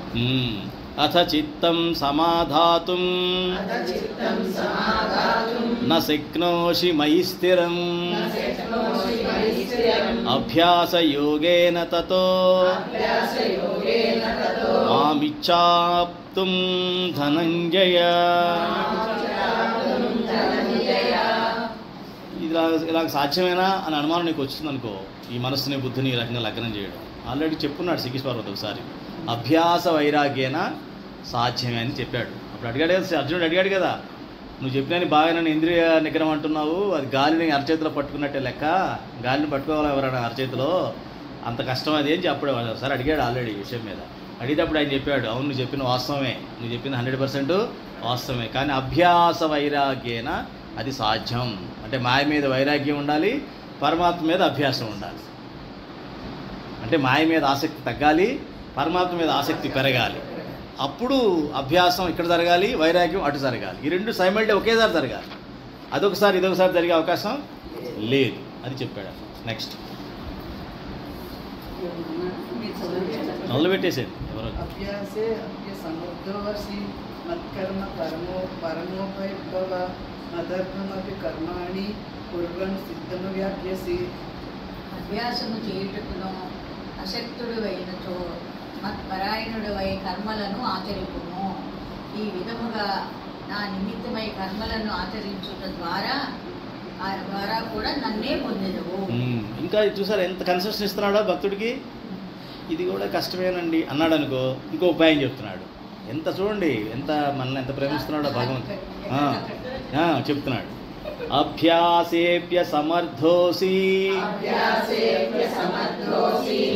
అథ చిత్తం సమాధాతుం న శక్నోషి మయి స్థిరం అభ్యాస యోగేన తతో మామిచ్ఛాప్తుం ధనంజయ. ఇలా సాధ్యమేనా అని అనుమానం నీకు వచ్చింది అనుకో, ఈ మనస్సుని బుద్ధిని ఈ రకంగా లగ్నం చేయడం. ఆల్రెడీ చెప్పున్నాడు శ్రీకృష్ణ పర్వతం ఒకసారి, అభ్యాస వైరాగ్యేన సాధ్యమే అని చెప్పాడు. అప్పుడు అడిగాడు కదా అర్జునుడు, అడిగాడు కదా, నువ్వు చెప్పినని బాగా నన్ను ఇంద్రియ నిగ్రహం అంటున్నావు, అది గాలిని అరచేతిలో పట్టుకున్నట్టే లెక్క, గాలిని పట్టుకోవాలి ఎవరైనా అరచేతిలో, అంత కష్టం అది అని అప్పుడు ఒకసారి అడిగాడు ఆల్రెడీ ఈ విషయం మీద. అడిగేటప్పుడు ఆయన చెప్పాడు, అవును నువ్వు చెప్పిన వాస్తవమే, నువ్వు చెప్పింది 100% వాస్తవమే, కానీ అభ్యాస వైరాగ్యేన అది సాధ్యం. అంటే మాయ మీద వైరాగ్యం ఉండాలి, పరమాత్మ మీద అభ్యాసం ఉండాలి. అంటే మాయ మీద ఆసక్తి తగ్గాలి, పరమాత్మ మీద ఆసక్తి పెరగాలి. అప్పుడు అభ్యాసం ఇక్కడ జరగాలి, వైరాగ్యం అటు జరగాలి. ఈ రెండు సైమల్టీ ఒకేసారి జరగాలి. అదొకసారి ఇదొకసారి జరిగే అవకాశం లేదు. అది చెప్పాడు. నెక్స్ట్ మొదలుపెట్టేసేది ఎవరో. అభ్యాసే సమర్థోసి మత్కర్మ పరమోపైభవ మదర్థమపి కర్మాణి కుర్వన్ సిద్ధము వ్యాప్యసి. అభ్యాసము చేయుటకును అశక్తుడు అయినచో మత్పరాయణుడవై కర్మలను ఆచరింపుము. ఈ విధముగా నా నిమిత్తమై కర్మలను ఆచరించుట ద్వారా కూడా నన్నే పొందెదవు. ఇంకా చూసారు ఎంత కన్సెషన్ ఇస్తున్నాడో భక్తుడికి. ఇది కూడా కష్టమేనండి అన్నాడు అనుకో, ఇంకో ఉపాయం చెప్తున్నాడు. ఎంత చూడండి, ఎంత మనల్ని ఎంత ప్రేమిస్తున్నాడో భగవంతుడు. చెప్తున్నాడు, అభ్యాసేప్య సమర్థోసి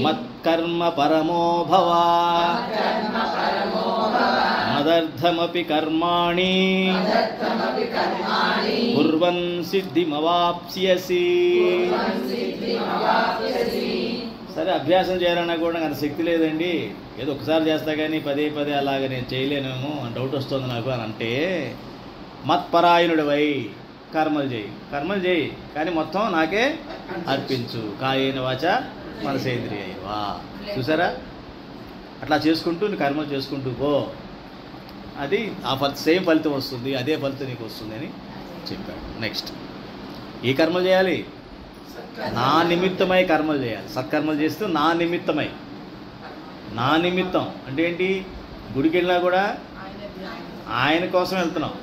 మత్కర్మ పరమో భవ మదర్థమపి కర్మాణి కుర్వన్ సిద్ధిమవాప్స్యసి. సరే అభ్యాసం చేయాలన్నా కూడా అంత శక్తి లేదండి, ఏదో ఒకసారి చేస్తా కానీ పదే పదే అలాగ నేను చేయలేనేమో అని డౌట్ వస్తుంది నాకు అని అంటే, మత్పరాయణుడివై కర్మలు చేయి కానీ మొత్తం నాకే అర్పించు. కాయేన వాచ మనసేంద్రియవా. చూసారా, అట్లా చేసుకుంటూ నీ కర్మలు చేసుకుంటూ పో, అది ఆ సేమ్ ఫలితం వస్తుంది, అదే ఫలితం నీకు వస్తుంది అని చెప్పాడు. నెక్స్ట్ ఏ కర్మలు చేయాలి? నా నిమిత్తమై కర్మలు చేయాలి. సత్కర్మలు చేస్తూ నా నిమిత్తమై. నా నిమిత్తం అంటే ఏంటి? గుడికి వెళ్ళినా కూడా ఆయన కోసం వెళ్తున్నాం,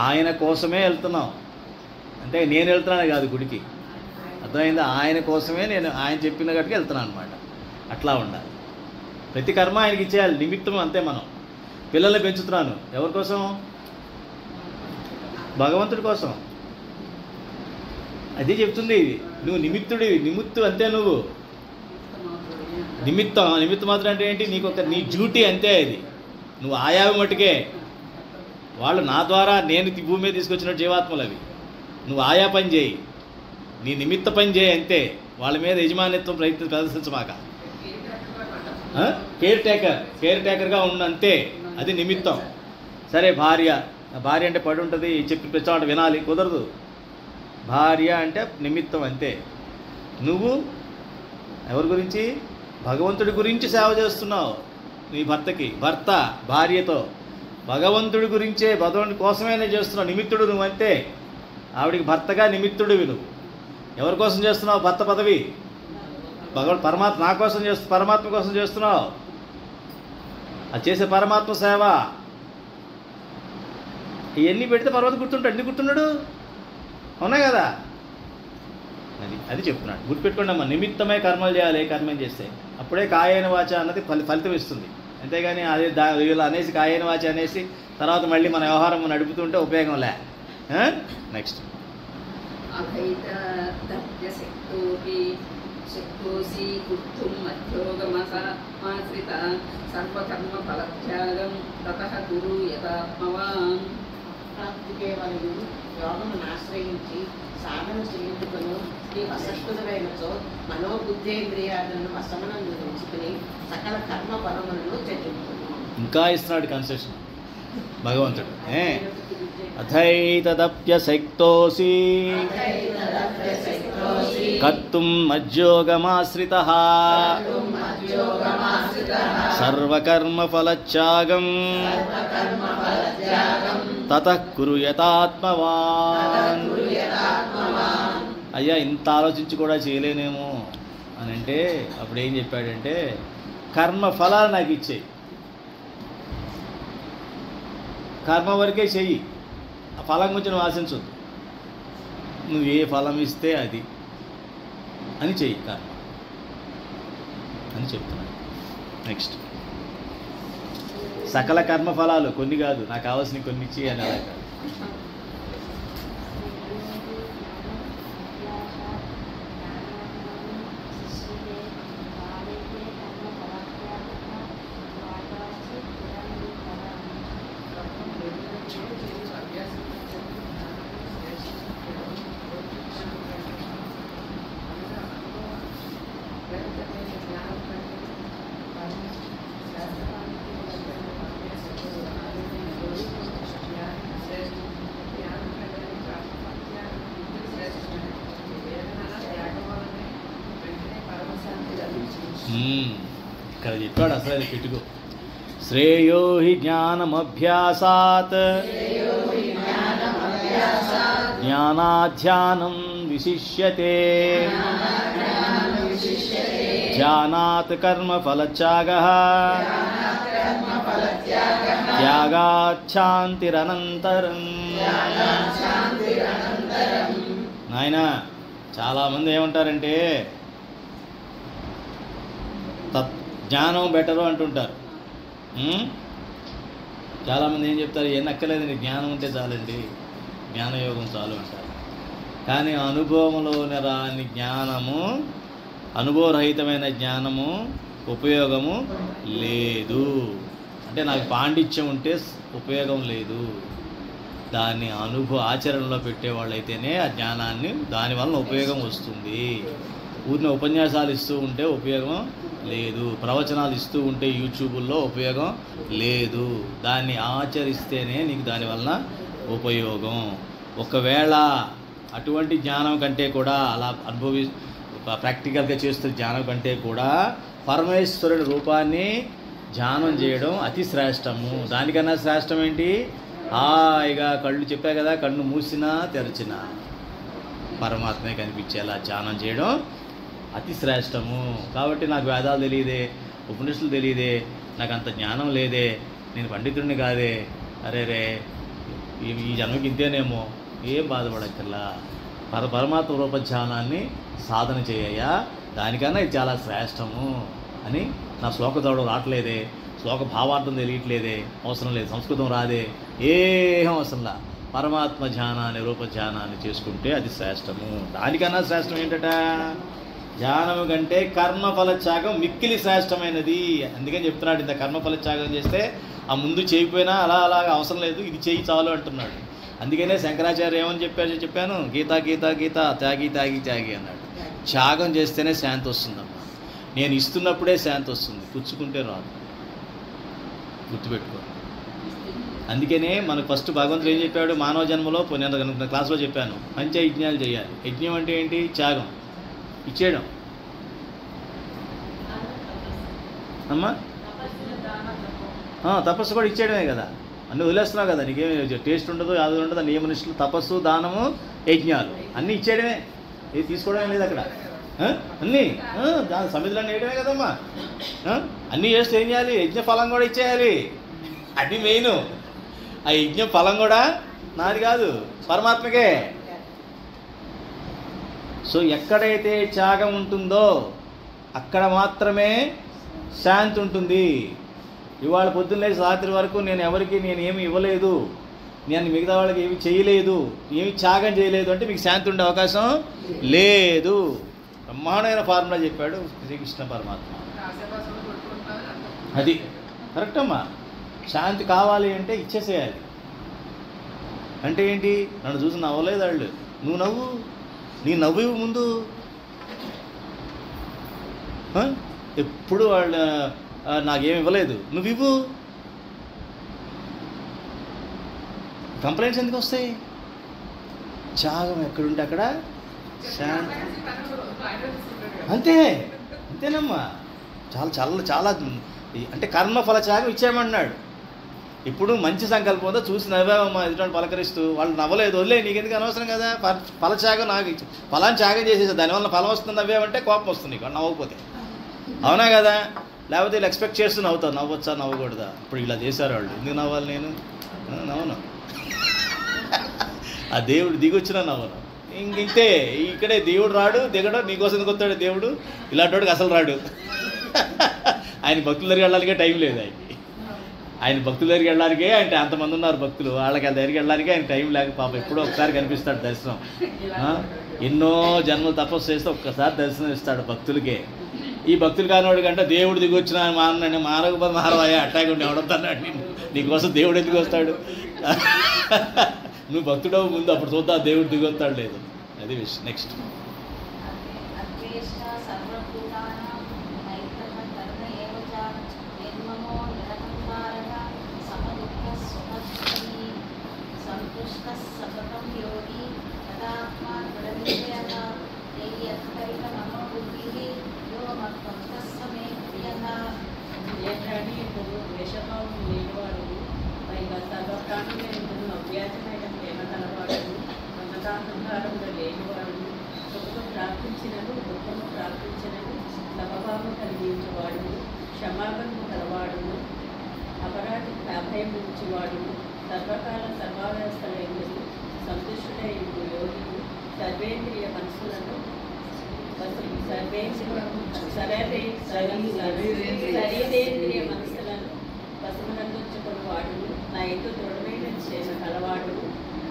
ఆయన కోసమే వెళ్తున్నాం. అంటే నేను వెళ్తున్నాను కాదు గుడికి, అర్థమైందా? ఆయన కోసమే నేను ఆయన చెప్పిన గట్టుకు వెళ్తున్నాను అనమాట. అట్లా ఉండాలి. ప్రతి కర్మ ఆయనకి ఇచ్చేయాలి, నిమిత్తం అంతే. మనం పిల్లల్ని పెంచుతున్నాను ఎవరి కోసం? భగవంతుడి కోసం. అదే చెప్తుంది ఇది. నువ్వు నిమిత్తుడివి, నిమిత్తు అంతే. నువ్వు నిమిత్తం మాత్రం అంటే ఏంటి? నీకు ఒక నీ డ్యూటీ అంతే. అది నువ్వు ఆయావి మటుకే. వాళ్ళు నా ద్వారా నేను భూమి మీద తీసుకొచ్చిన జీవాత్మలు అవి. నువ్వు ఆయా పని చేయి, నీ నిమిత్త పని చేయి అంతే. వాళ్ళ మీద యజమానిత్వం ప్రదర్శించమాక. కేర్ టేకర్గా ఉండు అంతే. అది నిమిత్తం. సరే భార్య అంటే పడి ఉంటుంది, చెప్పి ప్రచారం వినాలి, కుదరదు. భార్య అంటే నిమిత్తం అంతే. నువ్వు ఎవరి గురించి? భగవంతుడి గురించి సేవ చేస్తున్నావు. నీ భర్త భార్యతో భగవంతుడి గురించే, భగవంతుడి కోసమే చేస్తున్నావు. నిమిత్తుడు నువ్వు అంతే. ఆవిడికి భర్తగా నిమిత్తుడివి నువ్వు. ఎవరి కోసం చేస్తున్నావు భర్త పదవి? పరమాత్మ నా కోసం పరమాత్మ కోసం చేస్తున్నావు. అది చేసే పరమాత్మ సేవ. ఇవన్నీ పెడితే పర్వతం గుర్తుంటాడు. ఎందుకు గుర్తున్నాడు? అవునా కదా? అది చెప్తున్నాడు. గుర్తుపెట్టుకోండి అమ్మా, నిమిత్తమే కర్మలు చేయాలి. ఏ కర్మం చేస్తే అప్పుడే కాయేన వాచ అన్నది ఫలితం ఇస్తుంది. అంతేగాని అదే వీళ్ళు అనేసి కాయేన వాచ అనేసి తర్వాత మళ్ళీ మన వ్యవహారం నడుపుతుంటే ఉపయోగం లే. నెక్స్ట్ ప్రాప్తికేవలయు యోగమును ఆశ్రయించి సాధన చేయుటకును నీ వశస్థుడైనచో మనోబుద్ధేంద్రియాలను వశమనందు ఉంచుకుని సకల కర్మ పరములను త్యజించును. ఇంకా ఇస్తున్నాడు కన్సెషన్. భగవంతుడు అథైతదప్యశక్తోసి కర్తుం మజ్యోగమాశ్రితః సర్వకర్మఫలత్యాగం తతః కుర్యతాత్మవాన్. అయ్యా ఇంత ఆలోచించి కూడా చేయలేనేమో అని అంటే అప్పుడు ఏం చెప్పాడంటే కర్మ ఫలాలు నాకు ఇచ్చేయి, కర్మ వరకే చెయ్యి, ఆ ఫలం గురించి నువ్వు ఆశించొద్దు, నువ్వు ఏ ఫలం ఇస్తే అది అని చెయ్యి కర్మ అని చెప్తున్నాను. నెక్స్ట్ సకల కర్మ ఫలాలు కొన్ని కాదు, నాకు కావాల్సిన కొన్ని ఇచ్చి అని అలా కాదు. ఇక్కడ చెప్పాడు అసలు అది పెట్టుకో. శ్రేయో హి జ్ఞానమభ్యాసాత్ జ్ఞానాధ్యానం విశిష్యతే ధ్యానాత్ కర్మఫలత్యాగః త్యాగాచ్ఛాంతిరనంతరం. నాయనా చాలామంది ఏమంటారంటే జ్ఞానం బెటరు అంటుంటారు. చాలామంది ఏం చెప్తారు, ఏం నక్కలేదండి, జ్ఞానం ఉంటే చాలండి, జ్ఞానయోగం చాలు అంటారు. కానీ అనుభవంలోని రాని జ్ఞానము, అనుభవరహితమైన జ్ఞానము ఉపయోగము లేదు. అంటే నాకు పాండిత్యం ఉంటే ఉపయోగం లేదు, దాన్ని ఆచరణలో పెట్టేవాళ్ళైతేనే ఆ జ్ఞానాన్ని దానివల్ల ఉపయోగం వస్తుంది. ఊరిని ఉపన్యాసాలు ఇస్తూ ఉంటే ఉపయోగం లేదు, ప్రవచనాలు ఇస్తూ ఉంటే యూట్యూబుల్లో ఉపయోగం లేదు, దాన్ని ఆచరిస్తేనే నీకు దానివల్ల ఉపయోగం. ఒకవేళ అటువంటి జ్ఞానం కంటే కూడా అలా ప్రాక్టికల్గా చేస్తున్న జ్ఞానం కంటే కూడా పరమేశ్వరుడి రూపాన్ని ధ్యానం చేయడం అతి శ్రేష్టము. దానికన్నా శ్రేష్టం ఏంటి? హాయిగా కళ్ళు చెప్పా కదా, కళ్ళు మూసినా తెరచినా పరమాత్మే కనిపించేలా ధ్యానం చేయడం అతి శ్రేష్టము. కాబట్టి నాకు వేదాలు తెలియదే, ఉపనిషత్తులు తెలియదే, నాకు అంత జ్ఞానం లేదే, నేను పండితుడిని కాదే, అరే రే ఈ జన్మకి ఇంతేనేమో, ఏం బాధపడక్కర్లా. పరమాత్మ రూప ధ్యానాన్ని సాధన చేయయ్యా, దానికన్నా ఇది చాలా శ్రేష్టము అని. నా శ్లోక చదవడం రావట్లేదే, శ్లోక భావార్థం తెలియట్లేదే, అవసరం లేదు, సంస్కృతం రాదే, ఏం అవసరంలా, పరమాత్మ ధ్యానాన్ని రూప ధ్యానాన్ని చేసుకుంటే అది శ్రేష్టము. దానికన్నా శ్రేష్టం ఏంటట? ధ్యానము కంటే కర్మఫల త్యాగం మిక్కిలి శ్రేష్టమైనది. అందుకని చెప్తున్నాడు, ఇంత కర్మఫల త్యాగం చేస్తే ఆ ముందు చేయకపోయినా అలాగా అవసరం లేదు, ఇది చేయి చాలు అంటున్నాడు. అందుకనే శంకరాచార్య ఏమని చెప్పాను, గీత గీత గీత త్యాగి త్యాగి త్యాగి అన్నాడు. త్యాగం చేస్తేనే శాంతి వస్తుందమ్మా. నేను ఇస్తున్నప్పుడే శాంతి వస్తుంది, పుచ్చుకుంటే రాదు, గుర్తుపెట్టుకో. అందుకనే మనకు ఫస్ట్ భగవంతుడు ఏం చెప్పాడు, మానవ జన్మలో నేను క్లాస్లో చెప్పాను, పంచయజ్ఞాలు చేయాలి. యజ్ఞం అంటే ఏంటి? త్యాగం, ఇచ్చేయడం అమ్మా. తపస్సు కూడా ఇచ్చేయడమే కదా, అన్నీ వదిలేస్తున్నావు కదా, నీకేమి టేస్ట్ ఉండదు, అది ఉండదు, నియమనిష్టలు, తపస్సు, దానము, యజ్ఞాలు అన్నీ ఇచ్చేయడమే, ఏది తీసుకోవడమే లేదు అక్కడ. అన్నీ దాని సమిధులన్నీ వేయడమే కదమ్మా. అన్నీ చేస్తే ఏం చేయాలి? యజ్ఞ ఫలం కూడా ఇచ్చేయాలి, అది మెయిన్. ఆ యజ్ఞ ఫలం కూడా నాది కాదు, పరమాత్మకే. సో ఎక్కడైతే త్యాగం ఉంటుందో అక్కడ మాత్రమే శాంతి ఉంటుంది. ఇవాళ పొద్దున్నే రాత్రి వరకు నేను ఏమి ఇవ్వలేదు, నేను మిగతా వాళ్ళకి ఏమి చేయలేదు, ఏమి త్యాగం చేయలేదు అంటే మీకు శాంతి ఉండే అవకాశం లేదు. బ్రహ్మాండమైన ఫార్ములా చెప్పాడు శ్రీకృష్ణ పరమాత్మ. అది కరెక్ట్ అమ్మా. శాంతి కావాలి అంటే ఇచ్చేసేయాలి. అంటే ఏంటి? నన్ను చూసి నవ్వలేదు వాళ్ళు, నువ్వు నవ్వు, నీ నవ్వు ముందు. ఎప్పుడు వాళ్ళు నాకేమి ఇవ్వలేదు, నువ్వు ఇవ్వు. కంప్లైంట్స్ ఎందుకు వస్తాయి? త్యాగం ఎక్కడుంటే అక్కడ శాంతి. అంతేనమ్మా. చాలా చాలా చాలా అంటే కర్మఫల త్యాగం ఇచ్చేయమన్నాడు. ఇప్పుడు మంచి సంకల్పంతో చూసి నవ్వామమ్మా, ఎదుటి పలకరిస్తూ, వాళ్ళు నవ్వలేదు, వదిలే, నీకెందుకు అనవసరం కదా, ఫలత్యాగం నాకు ఇచ్చి ఫలాన్ని త్యాగం చేసేసా, దానివల్ల ఫలం వస్తుంది, నవ్వామంటే కోపం వస్తుంది నీకు నవ్వకపోతే, అవునా కదా? లేకపోతే వీళ్ళు ఎక్స్పెక్ట్ చేస్తూ నవ్వుతావు, నవ్వచ్చా నవ్వకూడదా? ఇప్పుడు ఇలా చేశారు వాళ్ళు, ఎందుకు నవ్వాలి నేను? నవ్వను. ఆ దేవుడు దిగొచ్చినా నవ్వను. ఇంతే. ఇక్కడే దేవుడు రాడు, దిగడు, నీకోసం ఎందుకు వస్తాడు దేవుడు? ఇలాంటి వాడికి అసలు రాడు. ఆయన భక్తుల దగ్గరికి వెళ్ళడానికే టైం లేదు ఆయన భక్తుల దగ్గరికి వెళ్ళడానికే, అంటే అంతమంది ఉన్నారు భక్తులు, వాళ్ళకి దగ్గరికి వెళ్ళడానికి ఆయన టైం లేక పాప ఎప్పుడో ఒకసారి కనిపిస్తాడు దర్శనం. ఎన్నో జన్మలు తపస్సు చేస్తే ఒక్కసారి దర్శనం ఇస్తాడు భక్తులకే. ఈ భక్తులు కానివాడి కంటే దేవుడు దిగి వచ్చిన మానండి, మానకపోతే మారవాయా, అట్టాగే ఉండి ఎవడొద్దన్నాడు నీకోసం దేవుడు ఎందుకు వస్తాడు? నువ్వు భక్తుడవు ముందు, అప్పుడు చూద్దాం దేవుడు దిగి వస్తాడు లేదు. అది విషయం. నెక్స్ట్ ద్వేషభావం లేనివాడు, పైగా సర్వప్రాణులైన అవ్యాజమైన ప్రేమ కలవాడు, మమతాహంకారంలో లేనివాడు, సుఖము ప్రార్థించినను దుఃఖము ప్రార్థించినను సమభావం కలిగించేవాడు, క్షమాపణము కలవాడు, అపరాధికి అభయం ఇచ్చేవాడు, సర్వకాల సర్వావస్థలైన సంతుష్టుడైన యోగి, సర్వేంద్రియ మనసులను శరీరేంద్రియ మనసులను పశువులందుకొని వాడు, నా ఎందు దృఢమైన నిశ్చయం కలవాడు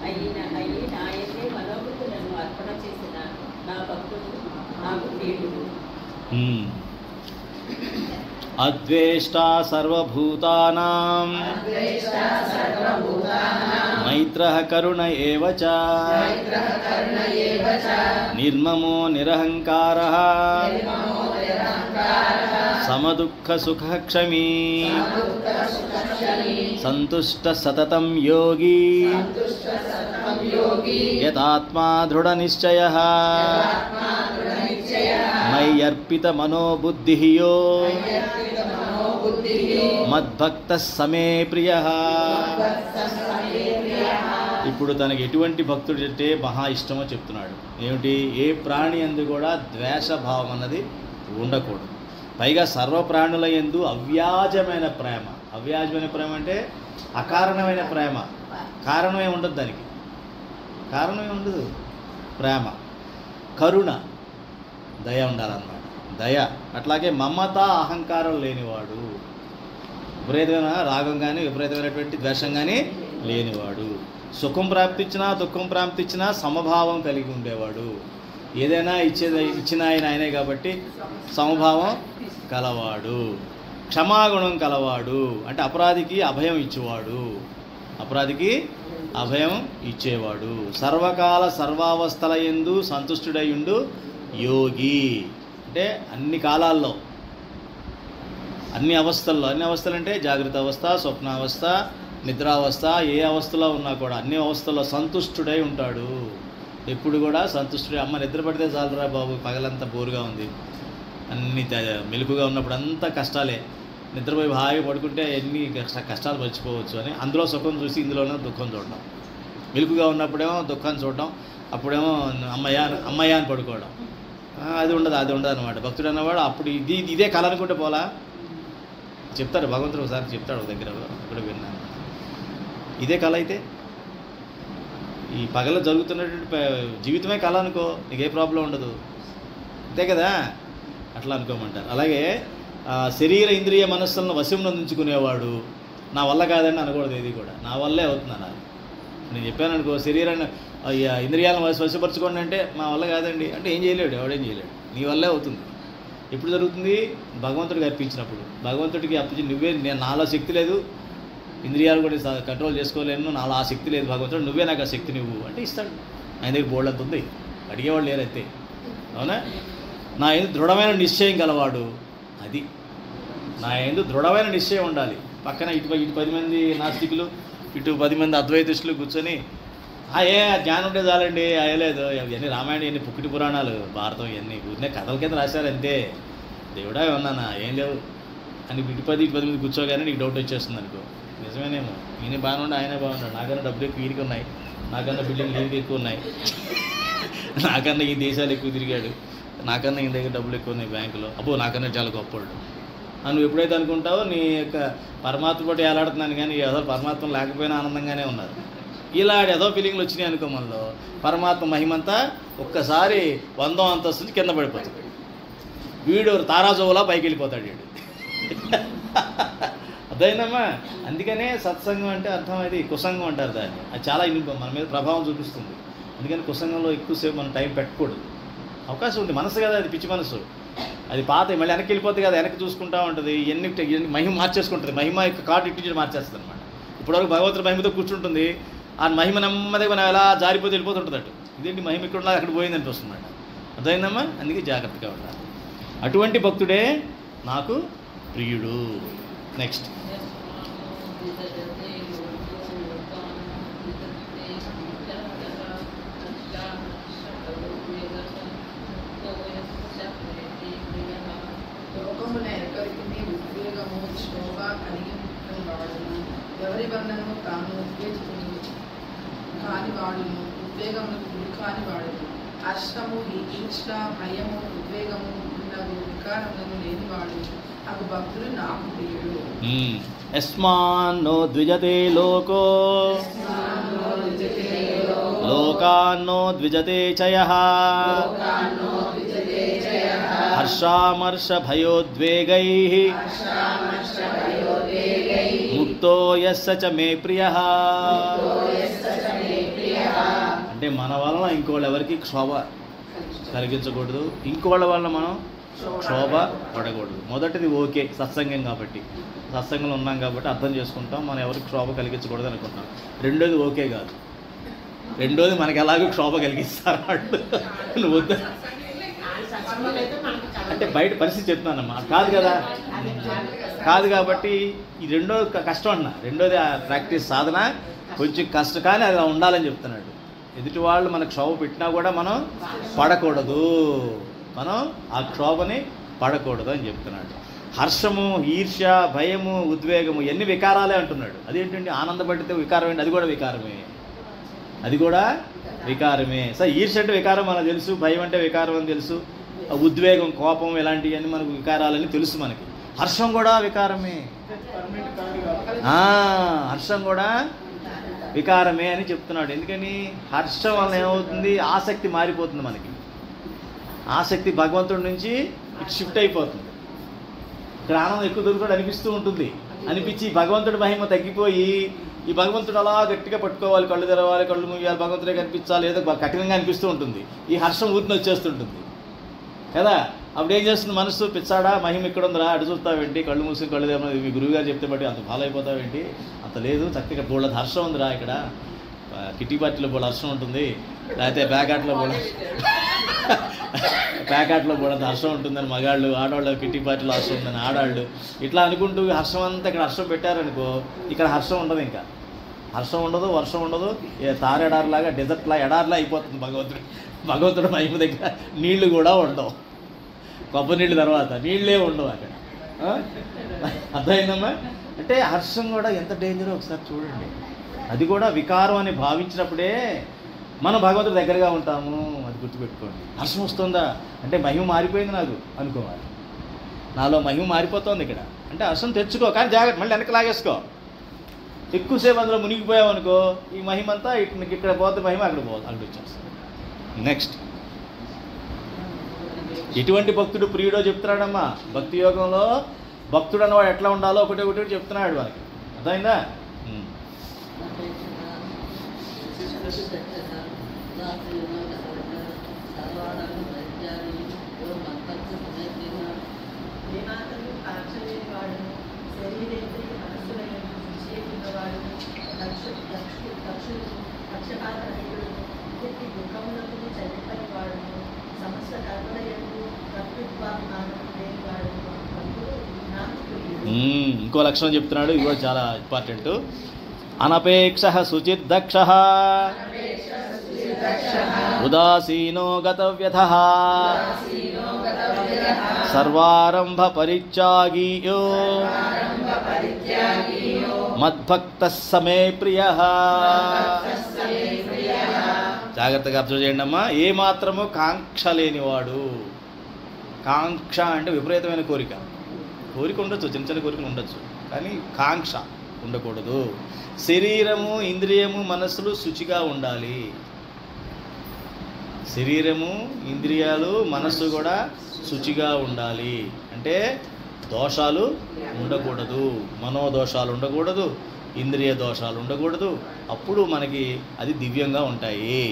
అయి నాయనే మనోభూతులను అర్పణ చేసిన నా భక్తుడు నాకు ప్రియుడు. అద్వేష్టా సర్వభూతానాం మైత్రః కరుణ ఏవ చ నిర్మమో నిరహంకారః సమదుఃఖ సుఖః క్షమీ సంతుష్ట సతతం యోగి యదాత్మా దృఢ నిశ్చయః మయ్యర్పిత మనోబుద్ధిః యో మద్భక్తః సమే ప్రియః. ఇప్పుడు తనకి ఎటువంటి భక్తుడు అంటే మహా ఇష్టమో చెప్తున్నాడు. ఏమిటి? ఏ ప్రాణి యందు కూడా ద్వేషభావం అన్నది ఉండకూడదు. పైగా సర్వప్రాణుల యందు అవ్యాజమైన ప్రేమ. అవ్యాజమైన ప్రేమ అంటే అకారణమైన ప్రేమ. కారణమే ఉండదు దానికి, కారణమే ఉండదు. ప్రేమ, కరుణ, దయ ఉండాలన్నమాట. దయ, అట్లాగే మమత, అహంకారం లేనివాడు, విపరీతమైన రాగం కానీ విపరీతమైనటువంటి ద్వేషం కానీ లేనివాడు, సుఖం ప్రాప్తించినా దుఃఖం ప్రాప్తించినా సమభావం కలిగి ఉండేవాడు. ఏదైనా ఇచ్చిన ఆయనే కాబట్టి సమభావం కలవాడు, క్షమాగుణం కలవాడు, అంటే అపరాధికి అభయం ఇచ్చేవాడు, అపరాధికి అభయం ఇచ్చేవాడు, సర్వకాల సర్వావస్థల యందు సంతుష్టుడయుండు యోగి. అంటే అన్ని కాలాల్లో, అన్ని అవస్థల్లో, అన్ని అవస్థలు అంటే జాగ్రత్త అవస్థ, స్వప్నావస్థ, నిద్రావస్థ, ఏ అవస్థలో ఉన్నా కూడా అన్ని అవస్థల్లో సంతుష్టుడై ఉంటాడు. ఎప్పుడు కూడా సంతుష్టుడై, అమ్మ నిద్ర పడితే చాలురా బాబు, పగలంతా బోరుగా ఉంది, అన్ని మెలుకుగా ఉన్నప్పుడు అంతా కష్టాలే, నిద్రపోయి హాయిగా పడుకుంటే ఎన్ని కష్టాలు మర్చిపోవచ్చు అని అందులో సుఖం చూసి ఇందులోనే దుఃఖం చూడడం, మెలుకుగా ఉన్నప్పుడేమో దుఃఖాన్ని చూడడం, అప్పుడేమో అమ్మయ్య అని పడుకోవడం. అది ఉండదు అనమాట. భక్తుడు అన్నవాడు అప్పుడు ఇదే కళ అనుకుంటే పోలా చెప్తాడు భగవంతుడు. ఒకసారి చెప్తాడు ఒక దగ్గర, అక్కడ విన్నాను. ఇదే కళ అయితే ఈ పగల జరుగుతున్నటువంటి జీవితమే కళ అనుకో, నీకే ప్రాబ్లం ఉండదు, అంతే కదా, అట్లా అనుకోమంటారు. అలాగే శరీర ఇంద్రియ మనస్సులను వశంలో ఉంచుకునేవాడు నా వల్ల కాదని అనకూడదు. ఏది కూడా నా వల్లే అవుతుంది అనాలి. నేను చెప్పాను అనుకో, శరీరాన్ని ఇంద్రియాలను వశపరచుకోండి అంటే మా వల్ల కాదండి అంటే ఏం చేయలేడు, ఎవడేం చేయలేడు, నీ వల్లే అవుతుంది. ఎప్పుడు జరుగుతుంది? భగవంతుడికి అర్పించినప్పుడు. భగవంతుడికి అర్పించి నేను నాలో శక్తి లేదు, ఇంద్రియాలు కూడా కంట్రోల్ చేసుకోలేను, నాలో ఆ శక్తి లేదు, భగవంతుడు నువ్వే నాకు ఆ శక్తి నువ్వు అంటే ఇస్తాడు. ఆయన దగ్గర బోల్డ్ అంత ఉంది, అడిగేవాడు లేరైతే. అవునా? నా ఎందు దృఢమైన నిశ్చయం గలవాడు, అది నా ఎందు దృఢమైన నిశ్చయం ఉండాలి. పక్కన ఇటు 10 మంది నాస్తికులు ఇటు 10 మంది అద్వైతిష్టులు కూర్చొని ఏ జ్ఞానం ఉంటే చాలండి అయ్యలేదు ఇవన్నీ రామాయణం ఇవన్నీ పుక్కిటి పురాణాలు భారతం ఇవన్నీ ఊరినే కథల కింద రాశారు అంతే, దేవుడా ఉన్నానా ఏం లేవు అని ఇటు 10 మంది కూర్చోగానే నీకు డౌట్ వచ్చేస్తుంది అనుకో, నిజమేనేమో ఈయన బాగానే ఉండే ఆయనే బాగున్నాడు, నాకన్నా డబ్బులు ఎక్కువ వీరికి ఉన్నాయి, నాకన్నా బిల్డింగ్ లీవ్కి ఎక్కువ ఉన్నాయి, నాకన్నా ఈ దేశాలు ఎక్కువ తిరిగాడు, నాకన్నా ఈ దగ్గర డబ్బులు ఎక్కువ ఉన్నాయి బ్యాంకులో, అబ్బో నాకన్నా చాలా గొప్పవాడు అని నువ్వు ఎప్పుడైతే అనుకుంటావో నీ యొక్క పరమాత్మ పట్టి ఏలాడుతున్నాను కానీ ఏదో పరమాత్మ లేకపోయినా ఆనందంగానే ఉన్నారు. ఇలాంటి ఏదో ఫీలింగ్లు వచ్చినాయి అనుకో మనలో, పరమాత్మ మహిమంతా ఒక్కసారి 100వ అంతస్తు నుంచి కింద పడిపోతాడు, వీడు తారాజోలా పైకి వెళ్ళిపోతాడు వీడు. అర్థమైందమ్మా? అందుకనే సత్సంగం అంటే అర్థం అది కుసంగం అంటారు దాన్ని, అది చాలా మన మీద ప్రభావం చూపిస్తుంది. అందుకని కుసంగంలో ఎక్కువసేపు మనం టైం పెట్టకూడదు. అవకాశం ఉంది, మనసు కదా అది, పిచ్చి మనసు, అది పాత మళ్ళీ వెనక్కి వెళ్ళిపోతుంది కదా, వెనక్కి చూసుకుంటూ ఉంటుంది, ఎన్ని మహిమ మార్చేసుకుంటుంది, మహిమ యొక్క కార్డు ఇటు మార్చేస్తుంది అనమాట. ఇప్పటివరకు భగవంతుడి మహిమతో కూర్చుంటుంది, ఆ మహిమ నెమ్మదిగా మనం ఎలా జారిపోతే వెళ్ళిపోతుంటుంది అటు, ఇదేంటి మహిమ ఇక్కడ ఉండాలి అక్కడ పోయింది అనిపిస్తుంది అన్నమాట. అర్థమైందమ్మా? అందుకే జాగ్రత్తగా ఉండాలి. అటువంటి భక్తుడే నాకు ప్రియుడు. నెక్స్ట్ లోకమున ఎక్కడికి ఉద్వేగము శోభ కలిగి వాడును, ఎవరి వలనను తాను ఉద్వేజితుడు కాని వాడును, ఉద్వేగములకు గురి కాని వాడును, హర్షము ఈర్ష భయము ఉద్వేగము ఉన్నవు వికారములను లేని వాడు నాకు భక్తుడు నాకు ప్రియుడు. యస్మాన్నో ద్విజతే లోకో లోకాన్నో ద్విజతే చయః హర్షామర్ష భయోద్వేగైః ముక్తో యస్స చ మే ప్రియః. అంటే మన వలన ఇంకోళ్ళు ఎవరికి క్షోభ కలిగించకూడదు, ఇంకోళ్ళ వలన మనం క్షోభ పడకూడదు. మొదటిది ఓకే, సత్సంగం కాబట్టి, సత్సంగంలో ఉన్నాం కాబట్టి అర్థం చేసుకుంటాం, మనం ఎవరికి క్షోభ కలిగించకూడదు అనుకుంటాం. రెండోది ఓకే కాదు, రెండోది మనకి ఎలాగో క్షోభ కలిగిస్తారు వాళ్ళు, నువ్వు వద్దు అంటే బయట పరిస్థితి చెప్తున్నానమ్మా, కాదు కదా, కాదు కాబట్టి ఈ రెండో కష్టం అన్న, రెండోది ప్రాక్టీస్ సాధన కొంచెం కష్టం, కానీ అది ఉండాలని చెప్తున్నాడు. ఎదుటి వాళ్ళు మనకు క్షోభ పెట్టినా కూడా మనం పడకూడదు, మనం ఆ క్షోభని పడకూడదు అని చెప్తున్నాడు. హర్షము ఈర్ష్య భయము ఉద్వేగము ఎన్ని వికారాలే అంటున్నాడు. అదేంటండి ఆనందపడితే వికారం ఏంటి, అది కూడా వికారమే, అది కూడా వికారమే. సో ఈర్ష్య అంటే వికారం మనకు తెలుసు, భయం అంటే వికారం అని తెలుసు, ఉద్వేగం కోపం ఇలాంటివన్నీ మనకు వికారాలని తెలుసు మనకి. హర్షం కూడా వికారమే, హర్షం కూడా వికారమే అని చెప్తున్నాడు. ఎందుకని హర్షం వల్ల ఏమవుతుంది, ఆసక్తి మారిపోతుంది మనకి, ఆసక్తి భగవంతుడి నుంచి ఇటు షిఫ్ట్ అయిపోతుంది. ఇక్కడ ఆనందం ఎక్కువ దొరుకుతాడు అనిపిస్తూ ఉంటుంది, అనిపించి భగవంతుడి మహిమ తగ్గిపోయి ఈ భగవంతుడు అలా గట్టిగా పట్టుకోవాలి, కళ్ళు తెరవాలి, కళ్ళు మూయాలి, భగవంతుడే కనిపించాలి, ఏదో కఠినంగా అనిపిస్తూ ఉంటుంది. ఈ హర్షం ఊరిని వచ్చేస్తుంటుంది కదా. అప్పుడు ఏం చేస్తుంది మనసు, పిచ్చాడా మహిమ ఇక్కడ ఉందిరా, అటు చూస్తావేంటి, కళ్ళు మూసుకుని కళ్ళు తెరమని మీ గురువుగారు చెప్తే బట్టి అంత ఫాలో అయిపోతావేంటి, అంత లేదు, చక్కగా బోళ్ళ హర్షం ఉందిరా, ఇక్కడ కిటీ పార్టీలో బోళ్ళ హర్షం ఉంటుంది, లేకపోతే ప్యాకాట్లో బోళ్ళ హర్షం ఉంటుందని మగాళ్ళు, ఆడవాళ్ళు కిటీ పార్టీలో హర్షం ఉందని ఆడాళ్ళు, ఇట్లా అనుకుంటూ హర్షం అంతా ఇక్కడ హర్షం పెట్టారనుకో, ఇక్కడ హర్షం ఉండదు, ఇంకా హర్షం ఉండదు, వర్షం ఉండదు, తారెడారిలాగా డెజర్ట్లా ఎడారిలా అయిపోతుంది భగవంతుడు మహిమ దగ్గర. నీళ్లు కూడా ఉండవు, కొబ్బరి నీళ్ళు తర్వాత నీళ్ళే ఉండవు అక్కడ. అర్థమైందమ్మా? అంటే హర్షం కూడా ఎంత డేంజరో ఒకసారి చూడండి. అది కూడా వికారం అని భావించినప్పుడే మనం భగవంతుడి దగ్గరగా ఉంటాము, అది గుర్తుపెట్టుకోండి. హర్షం వస్తుందా అంటే మహిమ మారిపోయింది నాకు అనుకోవాలి, నాలో మహిమ మారిపోతుంది ఇక్కడ అంటే హర్షం తెచ్చుకో, కానీ జాగ్రత్త మళ్ళీ వెనక్కి లాగేసుకో. ఎక్కువసేపు అందులో మునిగిపోయావు అనుకో, ఈ మహిమ అంతా ఇక్కడ పోతే మహిమ అక్కడ వచ్చేస్తుంది. నెక్స్ట్ ఎటువంటి భక్తుడు ప్రియుడో చెప్తున్నాడమ్మా. భక్తి యోగంలో భక్తుడు అన్నవాడు ఎట్లా ఉండాలో ఒకటి చెప్తున్నాడు మనకి. అర్థమైందా? ఇంకో లక్షణం చెప్తున్నాడు, ఇది కూడా చాలా ఇంపార్టెంట్. అనపేక్ష శుచిర్దక్ష ఉదాసీనో గతవ్యథ సర్వారంభ పరిత్యాగీయో మద్భక్తః సమే ప్రియః. జాగ్రత్తగా అబ్జర్వ్ చేయండి అమ్మా. ఏ మాత్రము కాంక్ష లేనివాడు. కాంక్ష అంటే విపరీతమైన కోరిక. కోరిక ఉండొచ్చు, చిన్న చిన్న కోరికలు ఉండొచ్చు, కానీ కాంక్ష ఉండకూడదు. శరీరము, ఇంద్రియము, మనస్సులు శుచిగా ఉండాలి. శరీరము, ఇంద్రియాలు, మనస్సు కూడా శుచిగా ఉండాలి. అంటే దోషాలు ఉండకూడదు, మనోదోషాలు ఉండకూడదు, ఇంద్రియ దోషాలు ఉండకూడదు. అప్పుడు మనకి అది దివ్యంగా ఉంటాయి.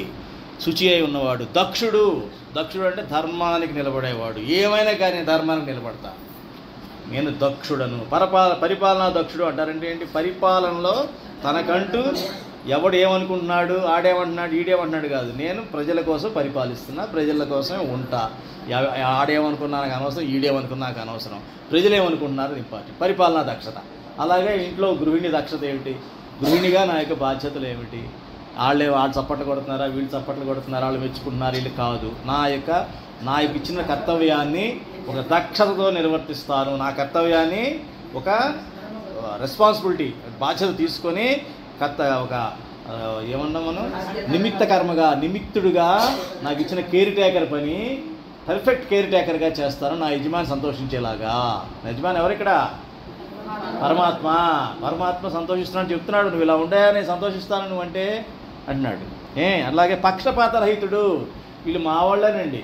శుచి అయి ఉన్నవాడు దక్షుడు. దక్షుడు అంటే ధర్మానికి నిలబడేవాడు. ఏమైనా కానీ ధర్మానికి నిలబడతా, నేను దక్షుడను. పరిపాలనా దక్షుడు అంటారంటే ఏంటి? పరిపాలనలో తనకంటూ ఎవడు ఏమనుకుంటున్నాడు, ఆడేమంటున్నాడు, ఈడేమంటున్నాడు కాదు. నేను ప్రజల కోసం పరిపాలిస్తున్నా, ప్రజల కోసమే ఉంటా. ఆడేమనుకున్నా నాకు అనవసరం, ఈడేమనుకున్నా నాకు అనవసరం. ప్రజలు ఏమనుకుంటున్నారు ఇంపార్టెంట్. పరిపాలనా దక్షత. అలాగే ఇంట్లో గృహిణి దక్షత ఏమిటి? గృహిణిగా నా యొక్క బాధ్యతలు ఏమిటి? వాళ్ళు చప్పట్లు కొడుతున్నారా, వీళ్ళు చప్పట్లు కొడుతున్నారా, వాళ్ళు మెచ్చుకుంటున్నారు, వీళ్ళు కాదు. నా యొక్క ఇచ్చిన కర్తవ్యాన్ని ఒక దక్షతతో నిర్వర్తిస్తాను. నా కర్తవ్యాన్ని ఒక రెస్పాన్సిబిలిటీ, బాధ్యత తీసుకొని ఒక ఏమన్నా మనం నిమిత్త కర్మగా, నిమిత్తుడుగా నాకు ఇచ్చిన కేర్ టేకర్ పని పర్ఫెక్ట్ కేర్ టేకర్గా చేస్తాను, నా యజమాని సంతోషించేలాగా. యజమాని ఎవరిక్కడ? పరమాత్మ. పరమాత్మ సంతోషిస్తున్నాడు చెప్తున్నాడు. నువ్వు ఇలా ఉండే నేను సంతోషిస్తాను నువ్వు అంటే అంటున్నాడు. అలాగే పక్షపాత రహితుడు. వీళ్ళు మా వాళ్ళేనండి,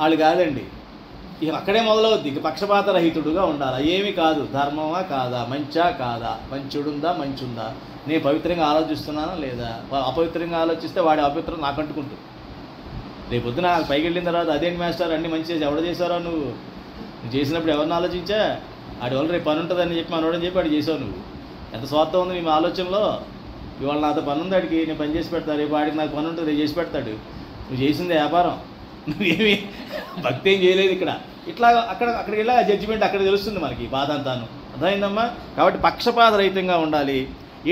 వాళ్ళు కాదండి. ఇక అక్కడే మొదలవుద్ది. ఇక పక్షపాత రహితుడుగా ఉండాలి. ఏమి కాదు, ధర్మమా కాదా, మంచా కాదా, మంచుడుందా మంచుందా, నేను పవిత్రంగా ఆలోచిస్తున్నానా లేదా, అపవిత్రంగా ఆలోచిస్తే వాడి అపవిత్రం నాకు అంటుకుంటుంది. రేపొద్దున పైకి వెళ్ళిన తర్వాత అదేంటి మాస్టర్ అన్నీ మంచి చేసి ఎవడ చేశారో నువ్వు చేసినప్పుడు ఎవరిని ఆలోచించా? ఆడి వల్ల రేపు పని ఉంటుందని చెప్పి మనోడని చెప్పి వాడు చేసావు. నువ్వు ఎంత స్వార్థం ఉంది నీ ఆలోచనలో. ఇవాళ నాతో పని ఉంది, ఆడికి నేను పని చేసి పెడతాను, రేపు వాడికి నాకు పని ఉంటుంది, రేపు చేసి పెడతాడు. నువ్వు చేసింది వ్యాపారం, నువ్వేమి భక్తి ఏం చేయలేదు ఇక్కడ. ఇట్లా అక్కడికి వెళ్ళా జడ్జిమెంట్ అక్కడ తెలుస్తుంది మనకి బాధ అంతాను. అర్థమైందమ్మా? కాబట్టి పక్షపాత రహితంగా ఉండాలి.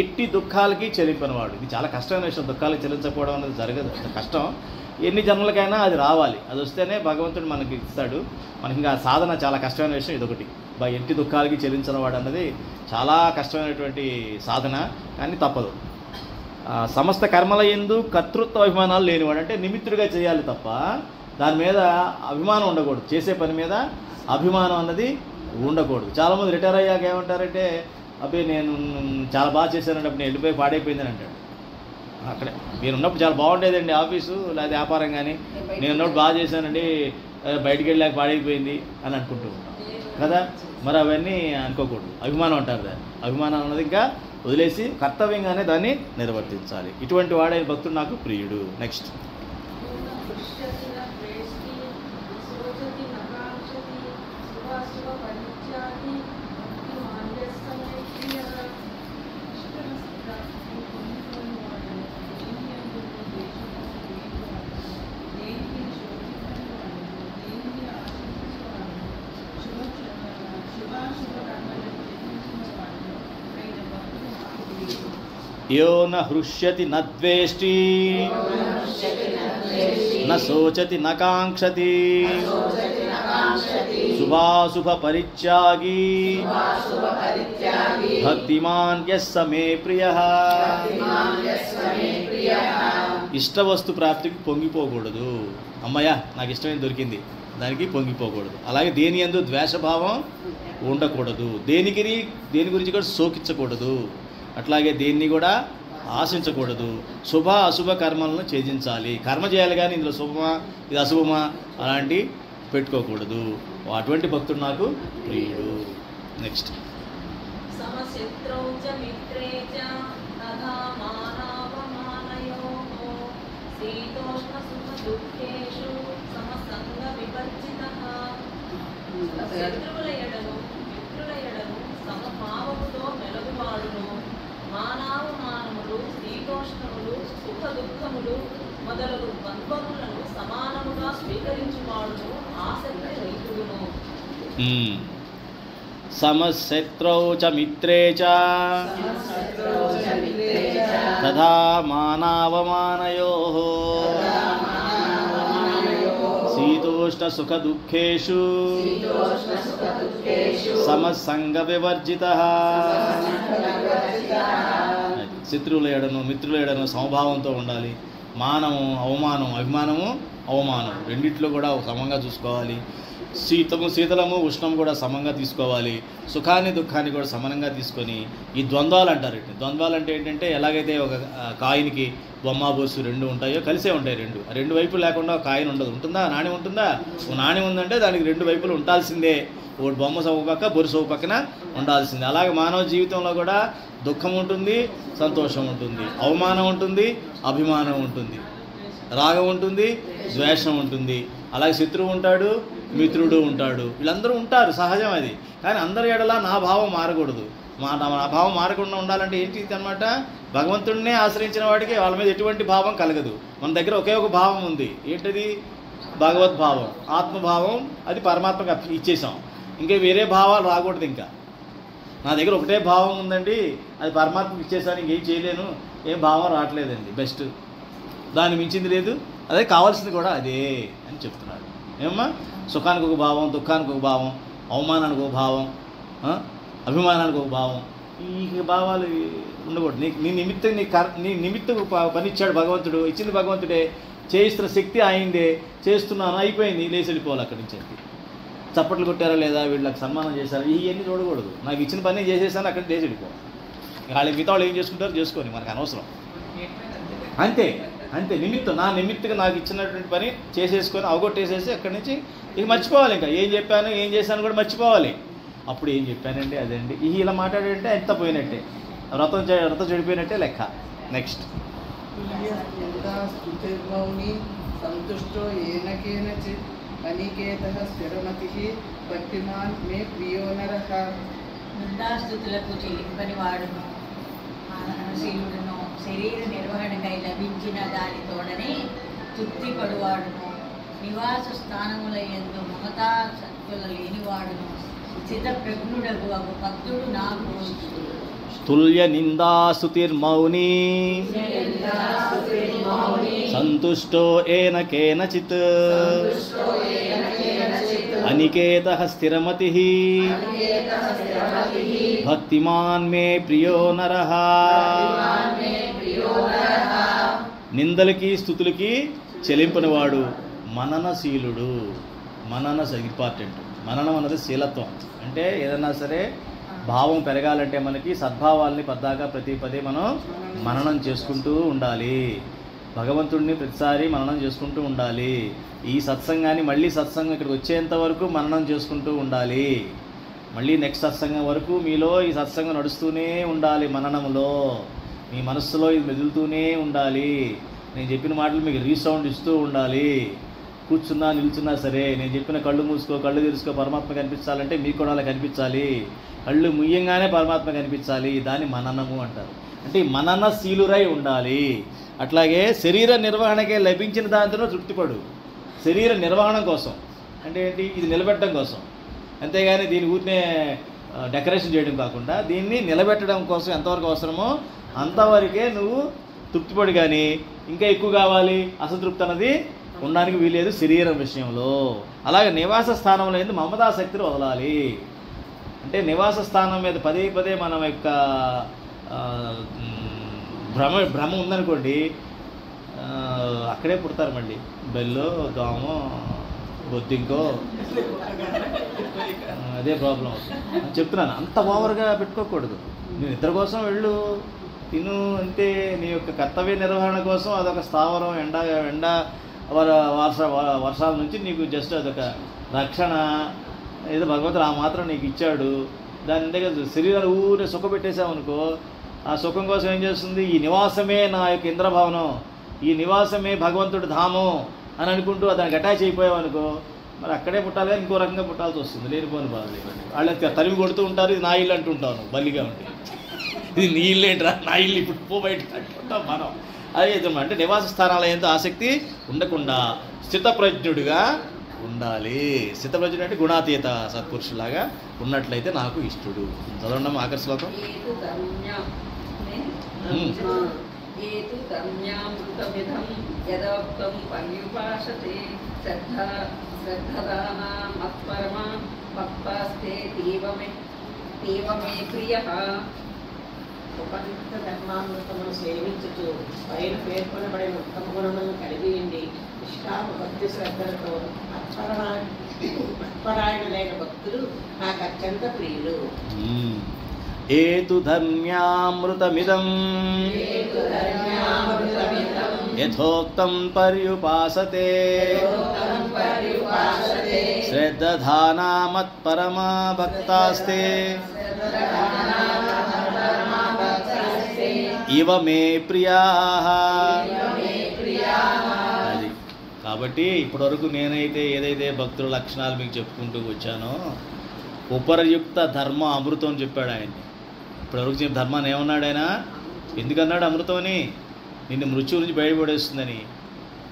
ఎట్టి దుఃఖాలకి చెల్లింపనివాడు. ఇది చాలా కష్టమైన విషయం. దుఃఖాలకి చెల్లించకపోవడం అనేది జరగదు, కష్టం. ఎన్ని జన్మలకైనా అది రావాలి. అది వస్తేనే భగవంతుడు మనకి ఇస్తాడు. మనకి ఇంకా సాధన చాలా కష్టమైన విషయం ఇదొకటి. ఎట్టి దుఃఖాలకి చెల్లించినవాడు అన్నది చాలా కష్టమైనటువంటి సాధన, కానీ తప్పదు. సమస్త కర్మల యందు కర్తృత్వ అభిమానాలు లేనివాడు. అంటే నిమిత్తుడిగా చేయాలి తప్ప దాని మీద అభిమానం ఉండకూడదు. చేసే పని మీద అభిమానం అన్నది ఉండకూడదు. చాలామంది రిటైర్ అయ్యాక ఏమంటారంటే, అబ్బాయి నేను చాలా బాగా చేశానంటే అప్పుడు నేను వెళ్ళిపోయి పాడైపోయిందని అంటాడు. అక్కడే నేను ఉన్నప్పుడు చాలా బాగుండేదండి ఆఫీసు లేదా వ్యాపారం, కానీ నేను ఉన్నప్పుడు బాగా చేశానండి, బయటికి వెళ్ళాక పాడైపోయింది అని అనుకుంటూ ఉంటాం కదా. మరి అవన్నీ అనుకోకూడదు. అభిమానం అంటారు దాన్ని. అభిమానం అన్నది ఇంకా వదిలేసి కర్తవ్యంగానే దాన్ని నిర్వర్తించాలి. ఇటువంటి వాడైన భక్తుడు నాకు ప్రియుడు. నెక్స్ట్ యో న హృష్యతి న ద్వేష్టి న శోచతి న కాంక్షతి శుభాశుభ పరిత్యాగి భక్తిమాన్ యస్ మే ప్రియః. ఇష్టవస్తు ప్రాప్తికి పొంగిపోకూడదు. అమ్మయ్య నాకు ఇష్టమైన దొరికింది దానికి పొంగిపోకూడదు. అలాగే దేని యందు ద్వేషభావం ఉండకూడదు. దేని గురించి కూడా శోకించకూడదు. అట్లాగే దేన్ని కూడా ఆశించకూడదు. శుభ అశుభ కర్మలను ఛేదించాలి. కర్మ చేయాలి, కానీ ఇందులో శుభమా ఇది అశుభమా అలాంటి పెట్టుకోకూడదు. అటువంటి భక్తుడు నాకు ప్రియుడు. నెక్స్ట్ మానవమానములు శీతోష్ణములు సుఖ దుఃఖములు మొదలగు బంధములను సమానముగా స్వీకరించువాడును ఆసక్తి రహితుడును. సమశత్రౌ చ మిత్రే చ తథా మానావమానయోః శీతోష్ణ సుఖ దుఃఖేషు సమసంగ వివర్జితః. శత్రువుల ఎడను మిత్రుల ఎడను సమభావంతో ఉండాలి. మానము అవమానం, అభిమానము అవమానం రెండిట్లో కూడా సమంగా చూసుకోవాలి. శీతలము ఉష్ణం కూడా సమంగా తీసుకోవాలి. సుఖాన్ని దుఃఖాన్ని కూడా సమానంగా తీసుకొని ఈ ద్వంద్వాలు అంటారు. ద్వంద్వాలు అంటే ఏంటంటే ఎలాగైతే ఒక కాయిన్కి బొమ్మ బొస్సు రెండు ఉంటాయో కలిసే ఉంటాయి. రెండు వైపులు లేకుండా ఒక కాయిన్ ఉండదు. ఉంటుందా? నాణ్యం ఉంటుందా? ఒక నాణ్యం ఉందంటే దానికి రెండు వైపులు ఉండాల్సిందే. ఒకటి బొమ్మ ఒక పక్క, బొరుసు ఒక పక్కన ఉండాల్సిందే. అలాగే మానవ జీవితంలో కూడా దుఃఖం ఉంటుంది, సంతోషం ఉంటుంది, అవమానం ఉంటుంది, అభిమానం ఉంటుంది, రాగం ఉంటుంది, ద్వేషం ఉంటుంది. అలాగే శత్రువు ఉంటాడు, మిత్రుడు ఉంటాడు. వీళ్ళందరూ ఉంటారు, సహజం అది. కానీ అందరి ఎడలా నా భావం మారకూడదు. నా భావం మారకుండా ఉండాలంటే ఏంటి అనమాట? భగవంతుడినే ఆశ్రయించిన వాడికి వాళ్ళ మీద ఎటువంటి భావం కలగదు. మన దగ్గర ఒకే ఒక భావం ఉంది. ఏంటది? భగవద్భావం, ఆత్మభావం. అది పరమాత్మకి ఇచ్చేసాం. ఇంకా వేరే భావాలు రాకూడదు. ఇంకా నా దగ్గర ఒకటే భావం ఉందండి, అది పరమాత్మకి ఇచ్చేసాను, ఇంకేం చేయలేను, ఏం భావం రావట్లేదండి. బెస్ట్, దాన్ని మించింది లేదు. అదే కావాల్సింది కూడా అదే అని చెప్తున్నాడు. ఏమమ్మా? సుఖానికి ఒక భావం, దుఃఖానికి ఒక భావం, అవమానానికి ఒక భావం, అభిమానానికి ఒక భావం. ఈ భావాలు ఉండకూడదు. నీ నిమిత్తం పని ఇచ్చాడు భగవంతుడు, ఇచ్చింది భగవంతుడే, చేయిస్తున్న శక్తి ఆయనదే, చేస్తున్నాను, అయిపోయింది, లేచి వెళ్ళిపోవాలి అక్కడి నుంచి. చప్పట్లు కొట్టారా లేదా, వీళ్ళకి సన్మానం చేశారా, ఇవన్నీ చూడకూడదు. నాకు ఇచ్చిన పని చేసేసాను, అక్కడ లేచి వెళ్ళిపోవాలి. వాళ్ళ మిగతా వాళ్ళు ఏం చేసుకుంటారో చేసుకొని, మనకు అనవసరం. అంతే అంతే. నా నిమిత్తంగా నాకు ఇచ్చినటువంటి పని చేసేసుకొని అవగొట్టేసేసి అక్కడి నుంచి ఇక మర్చిపోవాలి. ఇంకా ఏం చెప్పాను ఏం చేశాను కూడా మర్చిపోవాలి. అప్పుడు ఏం చెప్పానండి అదండి, ఇలా మాట్లాడంటే ఎంత పోయినట్టే, వ్రతం చెడిపోయినట్టే లెక్క. నెక్స్ట్, సంతుష్టో ఏనకేనచిత్ అనికేతః స్థిరమతిః భక్తిమాన్ మే ప్రియో నరః. నిందాస్తుతులకు చెల్లింపని వాడును, మాననశీలుడును, శరీర నిర్వహణకై లభించిన దాని తోడని తృప్తి పడువాడును, నివాస స్థానములయందు మమతా శక్తుల లేనివాడును, స్థితప్రజ్ఞుడగు అగు భక్తుడు నాకు తుల్య నిందాస్తుతిర్మౌని సంతుష్టో ఏన కేనచిత్ అనికేతః స్థిరమతిః భక్తిమాన్ మే ప్రియో నరః. నిందలకి స్తుతులకి చెలింపనివాడు మననశీలుడు. ఇంపార్టెంట్. మననం అన్నది శీలత్వం. అంటే ఏదన్నా సరే భావం పెరగాలంటే మనకి సద్భావాల్ని ప్రతి పదే మనం మననం చేసుకుంటూ ఉండాలి. భగవంతుడిని ప్రతిసారి మననం చేసుకుంటూ ఉండాలి. ఈ సత్సంగాన్ని మళ్ళీ సత్సంగం ఇక్కడికి వచ్చేంత వరకు మననం చేసుకుంటూ ఉండాలి. మళ్ళీ నెక్స్ట్ సత్సంగం వరకు మీలో ఈ సత్సంగం నడుస్తూనే ఉండాలి. మననంలో మీ మనస్సులో ఇది మెదులుతూనే ఉండాలి. నేను చెప్పిన మాటలు మీకు రీసౌండ్ ఇస్తూ ఉండాలి. కూర్చున్నా నిల్చున్నా సరే నేను చెప్పిన కళ్ళు మూసుకో, కళ్ళు తెరుచుకో, పరమాత్మ కనిపించాలంటే మీకు కూడా అలా కనిపించాలి. కళ్ళు ముయ్యంగానే పరమాత్మ కనిపించాలి. దాన్ని మననము అంటారు. అంటే మననశీలురై ఉండాలి. అట్లాగే శరీర నిర్వహణకే లభించిన దాంతో తృప్తిపడు. శరీర నిర్వహణ కోసం అంటే ఏంటి? ఇది నిలబెట్టడం కోసం. అంతేగాని దీని ఊరినే డెకరేషన్ చేయడం కాకుండా దీన్ని నిలబెట్టడం కోసం ఎంతవరకు అవసరమో అంతవరకే నువ్వు తృప్తిపడి. కానీ ఇంకా ఎక్కువ కావాలి, అసంతృప్తి అన్నది ఉండడానికి వీలేదు శరీరం విషయంలో. అలాగే నివాస స్థానంలో ఏంది మమతాశక్తిని వదలాలి. అంటే నివాస స్థానం మీద పదే మనం యొక్క భ్రమ ఉందనుకోండి, అక్కడే పుడతారు మళ్ళీ. బెల్లో, దోమో, బొద్దింకో, అదే ప్రాబ్లం అవుతుంది. చెప్తున్నాను, అంత ఓవర్గా పెట్టుకోకూడదు. నువ్వు నిద్ర కోసం వెళ్ళు, తిను, అంతే. నీ యొక్క కర్తవ్య నిర్వహణ కోసం అదొక స్థావరం. ఎండ వర్షాల నుంచి నీకు జస్ట్ అదొక రక్షణ. ఏదో భగవంతుడు ఆ మాత్రం నీకు ఇచ్చాడు. దాని అంతే కదా. శరీరాలు ఊరే సుఖ పెట్టేసామనుకో, ఆ సుఖం కోసం ఏం చేస్తుంది? ఈ నివాసమే నా యొక్క ఇంద్రభవనం, ఈ నివాసమే భగవంతుడి ధామం అని అనుకుంటూ దానికి అటాచ్ అయిపోయామనుకో, మరి అక్కడే పుట్టాలి కానీ ఇంకో రకంగా పుట్టాల్సి వస్తుంది. లేనిపోని బాధలు ఇవ్వండి. వాళ్ళకి తరిమి కొడుతూ ఉంటారు. ఇది నా ఇల్లు అంటుంటాను బల్లిగా ఉంటే. ఇది నీ ఇల్లు ఏంట్రా, నా ఇల్లు ఇప్పుడు పో బయట అంటుంటాం మనం. అదే అంటే నివాస స్థానాల ఎంతో ఆసక్తి ఉండకుండా స్థితప్రజ్ఞుడిగా ఉండాలి. స్థితప్రజ్ఞుడు అంటే గుణాతీత సత్పురుషులాగా ఉన్నట్లయితే నాకు ఇష్టడు. చదవండి ఆఖరి శ్లోకం. ఏతు ధర్మ్యం ఏతు ధర్మ్యామృతమిదం యదోక్తం పర్యుపాసతే శ్రద్ధదానా మత్పరమా భక్తాస్తే తీవమే ప్రియః. ఉపనిషత్ ధర్మామృతమును సేవించుతూ పైన పేర్కొనబడిన ఉత్తమ గుణములను కలిగియండి. నిష్కామ భక్తి శ్రద్ధలతో మత్పరాయణులైన భక్తులు నాకు అత్యంత ప్రియులు. ఏతు ధర్మ్యామృతమిదం యథోక్తం పర్యుపాసతే శ్రద్ధధానా మత్పరమా భక్తాస్తే ఇవ మే ప్రియాః. అది కాబట్టి ఇప్పటివరకు నేనైతే ఏదైతే భక్తుల లక్షణాలు మీకు చెప్పుకుంటూ వచ్చానో ఉపరయుక్త ధర్మ అమృతం అని చెప్పాడు ఆయన్ని. ఇప్పటివరకు చెప్పిన ధర్మాన్ని ఏమన్నాడు ఆయన? ఎందుకన్నాడు అమృతం అని? నిన్ను మృత్యువు నుంచి బయటపడేస్తుందని.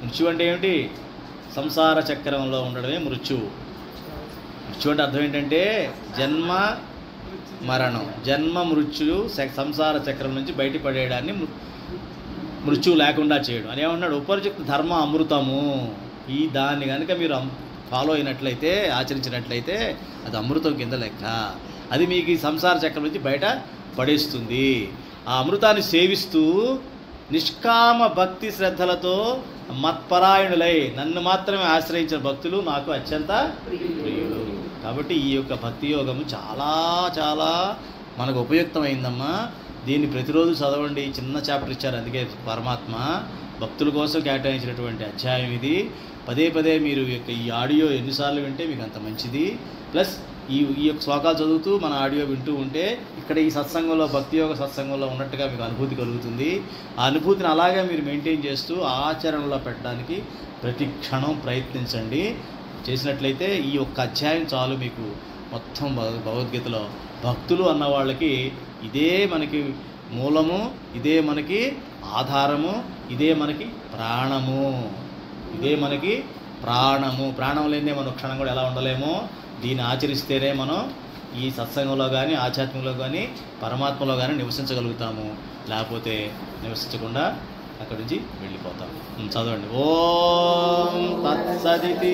మృత్యు అంటే ఏమిటి? సంసార చక్రంలో ఉండడమే మృత్యువు. మృత్యు అంటే అర్థం ఏంటంటే జన్మ మరణం, జన్మ మృత్యు సంసార చక్రం నుంచి బయటపడేయడాన్ని మృత్యువు లేకుండా చేయడం అని ఏమన్నాడు? ఉపరయుక్త ధర్మ అమృతము. ఈ దాన్ని కనుక మీరు ఫాలో అయినట్లయితే, ఆచరించినట్లయితే అది అమృతం కింద లెక్క. అది మీకు ఈ సంసార చక్రం నుంచి బయట పడేస్తుంది. ఆ అమృతాన్ని సేవిస్తూ నిష్కామ భక్తి శ్రద్ధలతో మత్పరాయణులై నన్ను మాత్రమే ఆశ్రయించిన భక్తులు నాకు అత్యంత ప్రియులు. కాబట్టి ఈ యొక్క భక్తి యోగము చాలా చాలా మనకు ఉపయుక్తమైందమ్మా. దీన్ని ప్రతిరోజు చదవండి. చిన్న చాప్టర్ ఇచ్చారు, అందుకే పరమాత్మ భక్తుల కోసం కేటాయించినటువంటి అధ్యాయం ఇది. పదే పదే మీరు ఈ ఆడియో ఎన్నిసార్లు వింటే మీకు అంత మంచిది. ప్లస్ ఈ యొక్క శ్లోకాలు చదువుతూ మన ఆడియో వింటూ ఉంటే ఇక్కడ ఈ సత్సంగంలో, భక్తి యోగ సత్సంగంలో ఉన్నట్టుగా మీకు అనుభూతి కలుగుతుంది. ఆ అనుభూతిని అలాగే మీరు మెయింటైన్ చేస్తూ ఆచరణలో పెట్టడానికి ప్రతి క్షణం ప్రయత్నించండి. చేసినట్లయితే ఈ ఒక్క అధ్యాయం చాలు మీకు. మొత్తం భగవద్గీతలో భక్తులు అన్న వాళ్ళకి ఇదే మనకి మూలము, ఇదే మనకి ఆధారము, ఇదే మనకి ప్రాణము, ఇదే మనకి ప్రాణము. ప్రాణం లేదే మనం క్షణం కూడా ఎలా ఉండలేమో దీన్ని ఆచరిస్తేనే మనం ఈ సత్సంగంలో కానీ, ఆధ్యాత్మికంలో కానీ, పరమాత్మలో కానీ నివసించగలుగుతాము. లేకపోతే నివసించకుండా అక్కడి నుంచి వెళ్ళిపోతాం. చదవండి. ఓం తత్సదితి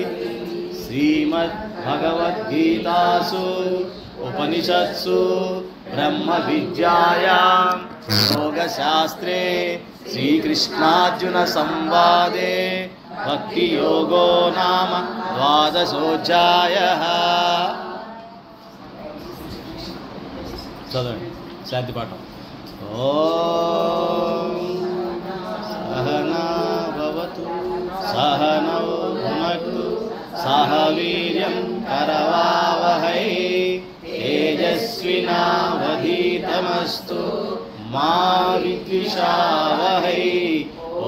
శ్రీమద్భగవద్గీతాసు ఉపనిషత్సు బ్రహ్మ విద్యాయాం యోగశాస్త్రే శ్రీకృష్ణార్జున సంవాదే భక్తి యోగో నామ ద్వాదశోధ్యాయః. చదవండి శాంతి పాఠం. ఓం సహనా భవతు సహనౌ భునక్తు సహ వీర్యం కరవావహై తేజస్వినావధీతమస్తు మా విద్విషావహై.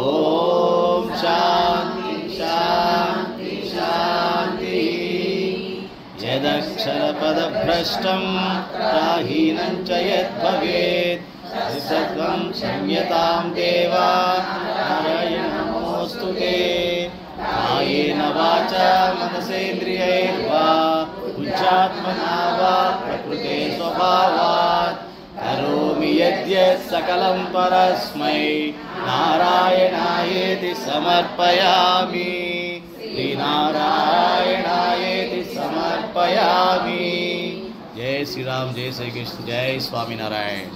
ఓం శాంతి శాంతి శాంతి. యదక్షరపదభ్రష్టం ప్రాహీనం చ యద్భవేత్ సత్వం సంయతాం దేవా నారాయణ నమోస్తుతే. కాయేన వాచా మనసేంద్రియైర్వా బుద్ధ్యాత్మనా వా ప్రకృతే స్వభావాత్ కరోమి యద్యత్ సకలం పరస్మై నారాయణాయేతి సమర్పయామి. శ్రీనారాయణాయేతి సమర్పయామి. జై శ్రీరామ్, జై శ్రీకృష్ణ, జై స్వామినారాయణ.